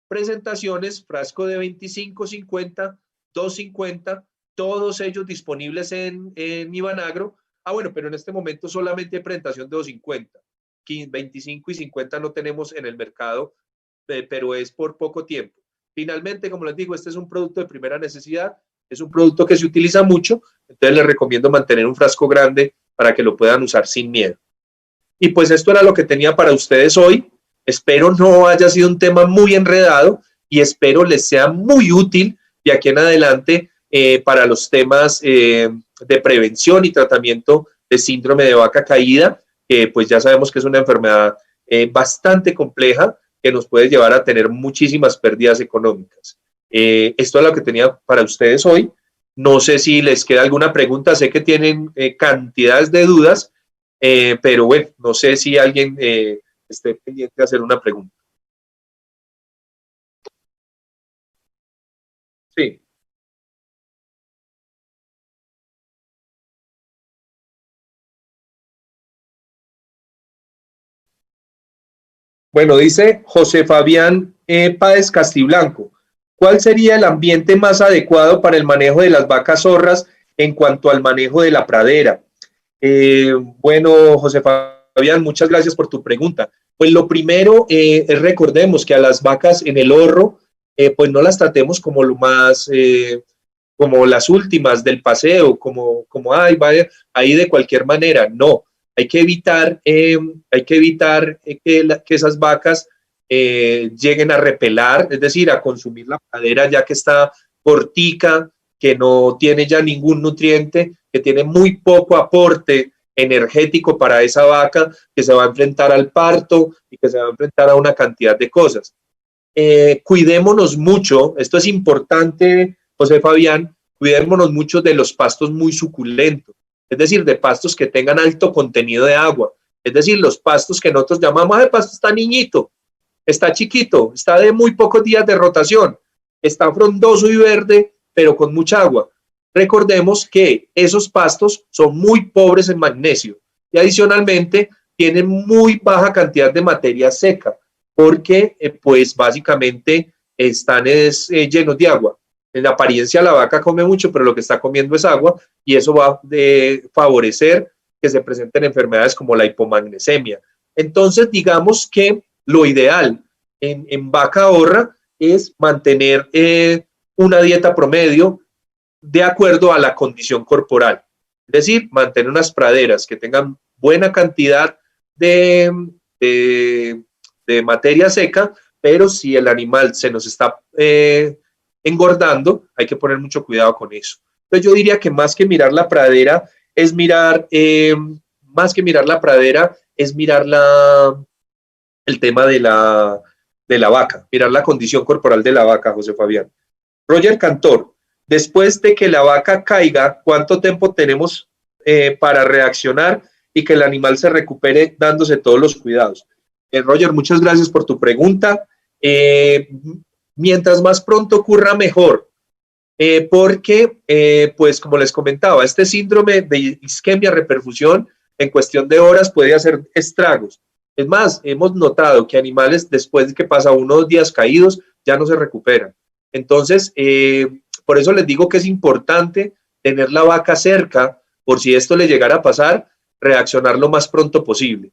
Presentaciones, frasco de 25, 50, 250, todos ellos disponibles en Ibanagro. Bueno, pero en este momento solamente hay presentación de 250. 25 y 50 no tenemos en el mercado, pero es por poco tiempo. Finalmente, como les digo, este es un producto de primera necesidad, es un producto que se utiliza mucho, entonces les recomiendo mantener un frasco grande para que lo puedan usar sin miedo. Y pues esto era lo que tenía para ustedes hoy. Espero no haya sido un tema muy enredado y espero les sea muy útil de aquí en adelante para los temas de prevención y tratamiento de síndrome de vaca caída, que pues ya sabemos que es una enfermedad bastante compleja que nos puede llevar a tener muchísimas pérdidas económicas. Esto es lo que tenía para ustedes hoy. No sé si les queda alguna pregunta, sé que tienen cantidades de dudas, pero bueno, no sé si alguien esté pendiente de hacer una pregunta. Sí. Bueno, dice José Fabián Páez Castiblanco. ¿Cuál sería el ambiente más adecuado para el manejo de las vacas zorras en cuanto al manejo de la pradera? Bueno, José Fabián, muchas gracias por tu pregunta. Pues lo primero es recordemos que a las vacas en el horro, pues no las tratemos como lo más, como las últimas del paseo, como ay, vaya, ahí de cualquier manera. No, hay que evitar que esas vacas lleguen a repelar, es decir, a consumir la pradera ya que está cortica, que no tiene ya ningún nutriente, que tiene muy poco aporte energético para esa vaca, que se va a enfrentar al parto y que se va a enfrentar a una cantidad de cosas. Cuidémonos mucho, esto es importante, José Fabián, cuidémonos mucho de los pastos muy suculentos, es decir, de pastos que tengan alto contenido de agua, es decir, los pastos que nosotros llamamos, el pasto está niñito, está chiquito, está de muy pocos días de rotación, está frondoso y verde, pero con mucha agua. Recordemos que esos pastos son muy pobres en magnesio y adicionalmente tienen muy baja cantidad de materia seca porque pues básicamente están llenos de agua. En apariencia la vaca come mucho, pero lo que está comiendo es agua y eso va a favorecer que se presenten enfermedades como la hipomagnesemia. Entonces, digamos que lo ideal en vaca horra es mantener una dieta promedio de acuerdo a la condición corporal. Es decir, mantener unas praderas que tengan buena cantidad de materia seca, pero si el animal se nos está engordando, hay que poner mucho cuidado con eso. Entonces yo diría que más que mirar la pradera, es mirar, el tema de la vaca, mirar la condición corporal de la vaca, José Fabián. Roger Cantor, después de que la vaca caiga, ¿cuánto tiempo tenemos para reaccionar y que el animal se recupere dándose todos los cuidados? Roger, muchas gracias por tu pregunta. Mientras más pronto ocurra, mejor. Porque, pues como les comentaba, este síndrome de isquemia reperfusión en cuestión de horas puede hacer estragos. Es más, hemos notado que animales después de que pasa unos días caídos ya no se recuperan. Entonces, por eso les digo que es importante tener la vaca cerca por si esto le llegara a pasar, reaccionar lo más pronto posible.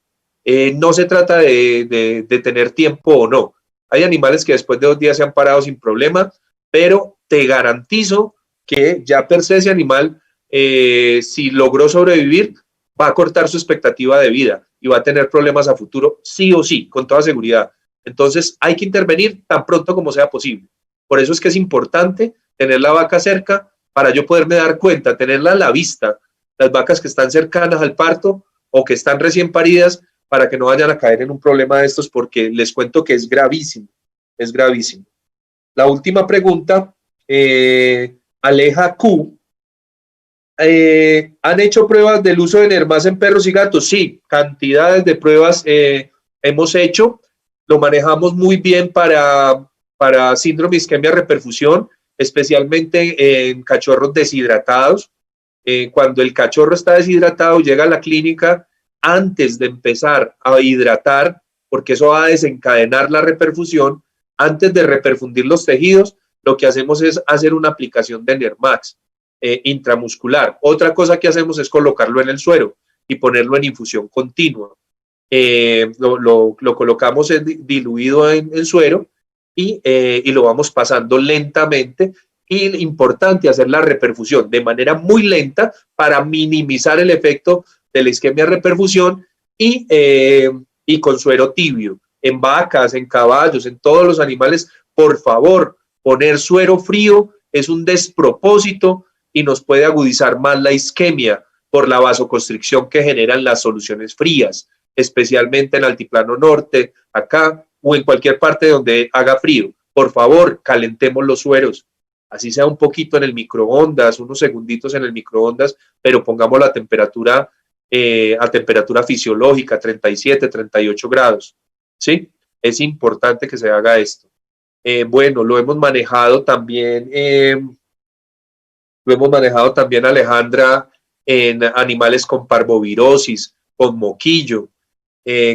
No se trata de tener tiempo o no. Hay animales que después de 2 días se han parado sin problema, pero te garantizo que ya per se ese animal, si logró sobrevivir, va a cortar su expectativa de vida y va a tener problemas a futuro, sí o sí, con toda seguridad. Entonces hay que intervenir tan pronto como sea posible. Por eso es que es importante tener la vaca cerca para yo poderme dar cuenta, tenerla a la vista, las vacas que están cercanas al parto o que están recién paridas, para que no vayan a caer en un problema de estos, porque les cuento que es gravísimo, es gravísimo. La última pregunta, Aleja Q. ¿Han hecho pruebas del uso de Nermás en perros y gatos? Sí, cantidades de pruebas hemos hecho. Lo manejamos muy bien para para síndrome de isquemia reperfusión, especialmente en cachorros deshidratados. Cuando el cachorro está deshidratado, llega a la clínica antes de empezar a hidratar, porque eso va a desencadenar la reperfusión. Antes de reperfundir los tejidos, lo que hacemos es hacer una aplicación de Nermax intramuscular. Otra cosa que hacemos es colocarlo en el suero y ponerlo en infusión continua. Lo colocamos diluido en suero y lo vamos pasando lentamente. Y importante hacer la reperfusión de manera muy lenta para minimizar el efecto de la isquemia reperfusión y con suero tibio. En vacas, en caballos, en todos los animales, por favor, poner suero frío es un despropósito y nos puede agudizar más la isquemia por la vasoconstricción que generan las soluciones frías, especialmente en Altiplano Norte, acá o en cualquier parte donde haga frío. Por favor, calentemos los sueros, así sea un poquito en el microondas, unos segunditos en el microondas, pero pongamos la temperatura a temperatura fisiológica, 37, 38 grados, ¿sí? Es importante que se haga esto. Bueno, lo hemos manejado también, Alejandra, en animales con parvovirosis, con moquillo,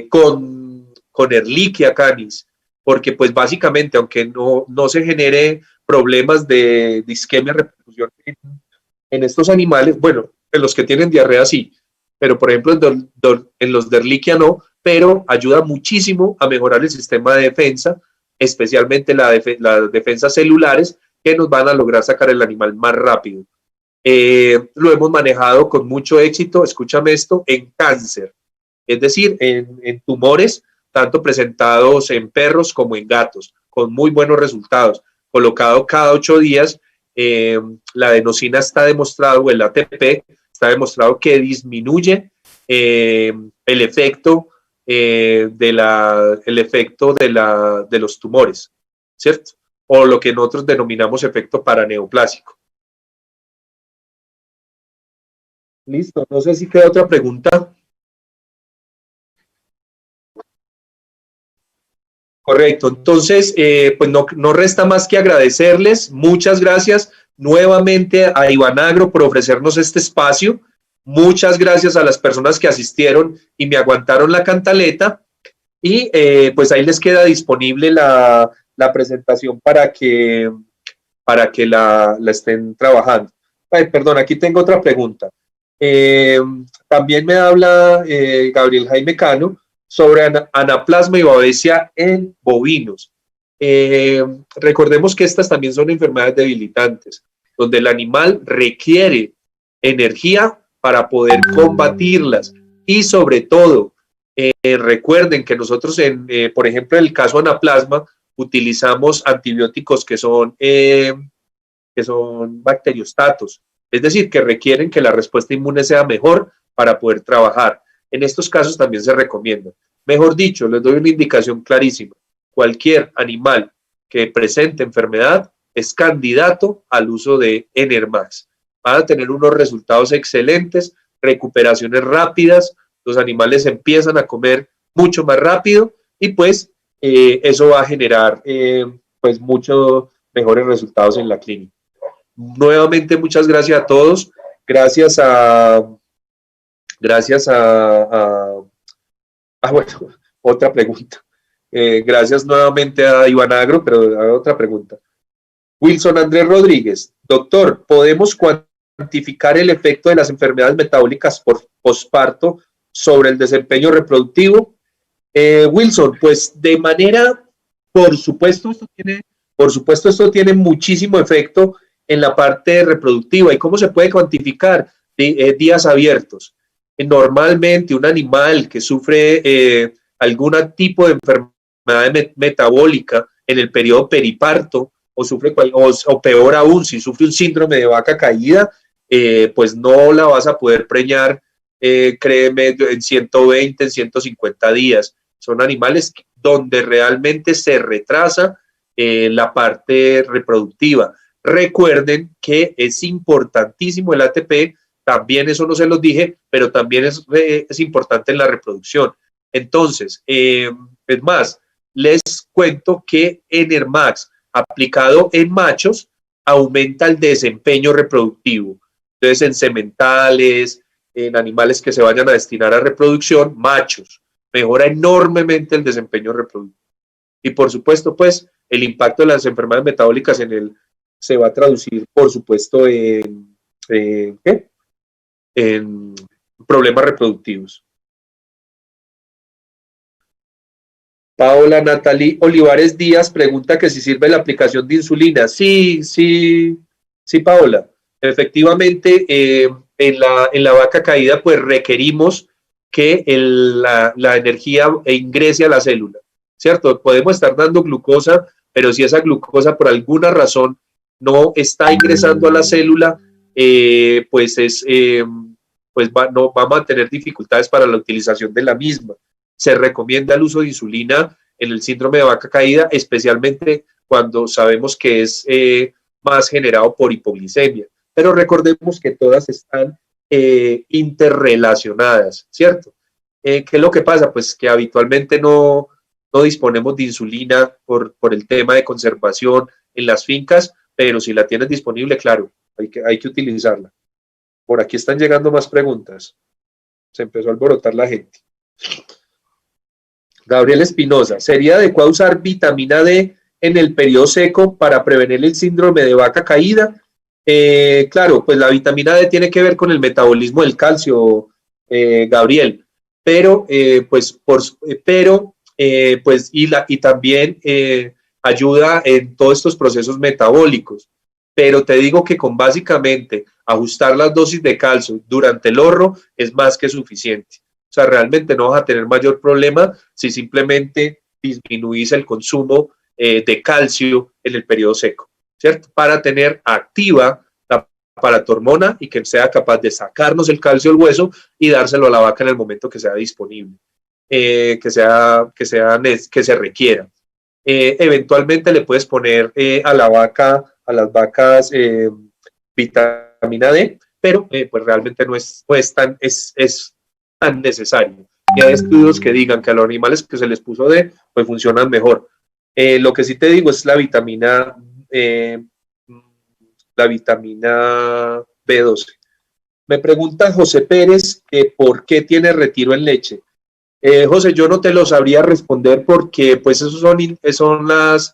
con Ehrlichia canis, porque pues básicamente, aunque no se genere problemas de isquemia reperfusión en estos animales, bueno, en los que tienen diarrea sí, pero por ejemplo en los de Ehrlichia no, pero ayuda muchísimo a mejorar el sistema de defensa, especialmente las defensas celulares, que nos van a lograr sacar el animal más rápido. Lo hemos manejado con mucho éxito, escúchame esto, en cáncer, es decir, en tumores, tanto presentados en perros como en gatos, con muy buenos resultados. Colocado cada 8 días, la adenosina está demostrado, o el ATP, está demostrado que disminuye el efecto de los tumores, ¿cierto? O lo que nosotros denominamos efecto paraneoplásico. Listo, no sé si queda otra pregunta. Correcto, entonces, pues no resta más que agradecerles. Muchas gracias nuevamente a Ivanagro por ofrecernos este espacio. Muchas gracias a las personas que asistieron y me aguantaron la cantaleta. Y pues ahí les queda disponible la presentación para que la estén trabajando. Ay, perdón, aquí tengo otra pregunta. También me habla Gabriel Jaime Cano sobre anaplasma y babesia en bovinos. Recordemos que estas también son enfermedades debilitantes, donde el animal requiere energía para poder combatirlas. Y sobre todo, recuerden que nosotros, por ejemplo, en el caso anaplasma, utilizamos antibióticos que son bacteriostatos, es decir, que requieren que la respuesta inmune sea mejor para poder trabajar. En estos casos también se recomienda. Mejor dicho, les doy una indicación clarísima. Cualquier animal que presente enfermedad es candidato al uso de Enermax. Van a tener unos resultados excelentes, recuperaciones rápidas, los animales empiezan a comer mucho más rápido y pues eso va a generar pues muchos mejores resultados en la clínica. Nuevamente, muchas gracias a todos. Gracias bueno, otra pregunta. Gracias nuevamente a Ivanagro, pero a otra pregunta. Wilson Andrés Rodríguez, doctor, ¿podemos cuantificar el efecto de las enfermedades metabólicas por posparto sobre el desempeño reproductivo? Wilson, pues de manera, por supuesto, esto tiene muchísimo efecto en la parte reproductiva. ¿Y cómo se puede cuantificar? Días abiertos. Normalmente un animal que sufre algún tipo de enfermedad metabólica en el periodo periparto o peor aún, si sufre un síndrome de vaca caída, pues no la vas a poder preñar, créeme, en 120, en 150 días. Son animales donde realmente se retrasa la parte reproductiva. Recuerden que es importantísimo el ATP, también eso no se los dije, pero también es importante en la reproducción. Entonces, es más, les cuento que Enermax aplicado en machos, aumenta el desempeño reproductivo. Entonces, en sementales, en animales que se vayan a destinar a reproducción, machos, mejora enormemente el desempeño reproductivo. Y por supuesto, pues, el impacto de las enfermedades metabólicas se va a traducir, por supuesto, en problemas reproductivos. Paola Natalie Olivares Díaz pregunta que si sirve la aplicación de insulina. Sí, Paola. Efectivamente, en la vaca caída, pues requerimos que la energía ingrese a la célula, ¿cierto? Podemos estar dando glucosa, pero si esa glucosa por alguna razón no está ingresando a la célula, pues no vamos a tener dificultades para la utilización de la misma. Se recomienda el uso de insulina en el síndrome de vaca caída, especialmente cuando sabemos que es más generado por hipoglicemia. Pero recordemos que todas están interrelacionadas, ¿cierto? ¿Qué es lo que pasa? Pues que habitualmente no disponemos de insulina por el tema de conservación en las fincas, pero si la tienes disponible, claro, hay que utilizarla. Por aquí están llegando más preguntas. Se empezó a alborotar la gente. Gabriel Espinosa, ¿sería adecuado usar vitamina D en el periodo seco para prevenir el síndrome de vaca caída? Claro, pues la vitamina D tiene que ver con el metabolismo del calcio, Gabriel, pero también ayuda en todos estos procesos metabólicos. Pero te digo que con básicamente ajustar las dosis de calcio durante el horro es más que suficiente. O sea, realmente no vas a tener mayor problema si simplemente disminuís el consumo de calcio en el periodo seco, ¿cierto? Para tener activa la paratormona y que sea capaz de sacarnos el calcio del hueso y dárselo a la vaca en el momento que sea disponible, que se requiera. Eventualmente le puedes poner a las vacas vitamina D, pero pues realmente no es tan necesario. Y hay estudios que digan que a los animales que se les puso D, pues funcionan mejor. Lo que sí te digo es la vitamina B12. Me pregunta José Pérez que por qué tiene retiro en leche. José, yo no te lo sabría responder porque pues esos son las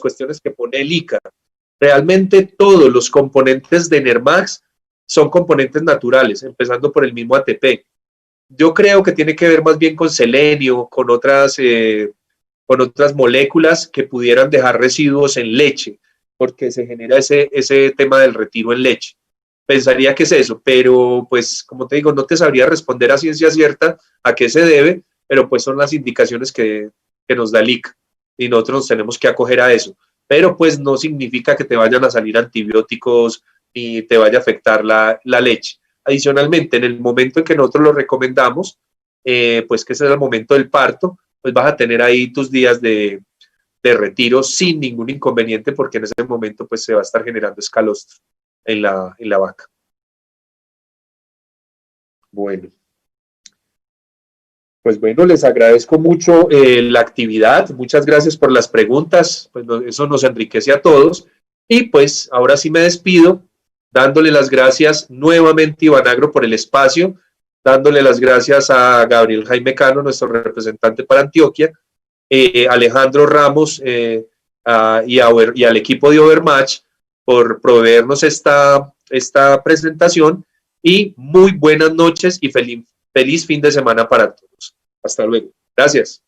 cuestiones que pone el ICA. Realmente todos los componentes de Nermax son componentes naturales, empezando por el mismo ATP. Yo creo que tiene que ver más bien con selenio, con otras moléculas que pudieran dejar residuos en leche, porque se genera ese tema del retiro en leche. Pensaría que es eso, pero pues como te digo, no te sabría responder a ciencia cierta a qué se debe, pero pues son las indicaciones que nos da el ICA y nosotros nos tenemos que acoger a eso. Pero pues no significa que te vayan a salir antibióticos ni te vaya a afectar la leche. Adicionalmente, en el momento en que nosotros lo recomendamos, pues que ese es el momento del parto, pues vas a tener ahí tus días de retiro sin ningún inconveniente, porque en ese momento pues se va a estar generando escalostro en la vaca. Bueno. Pues bueno, les agradezco mucho la actividad. Muchas gracias por las preguntas. Pues eso nos enriquece a todos. Y pues ahora sí me despido, dándole las gracias nuevamente a Ivanagro por el espacio, dándole las gracias a Gabriel Jaime Cano, nuestro representante para Antioquia, Alejandro Ramos y al equipo de Overmatch por proveernos esta presentación y muy buenas noches y feliz fin de semana para todos. Hasta luego. Gracias.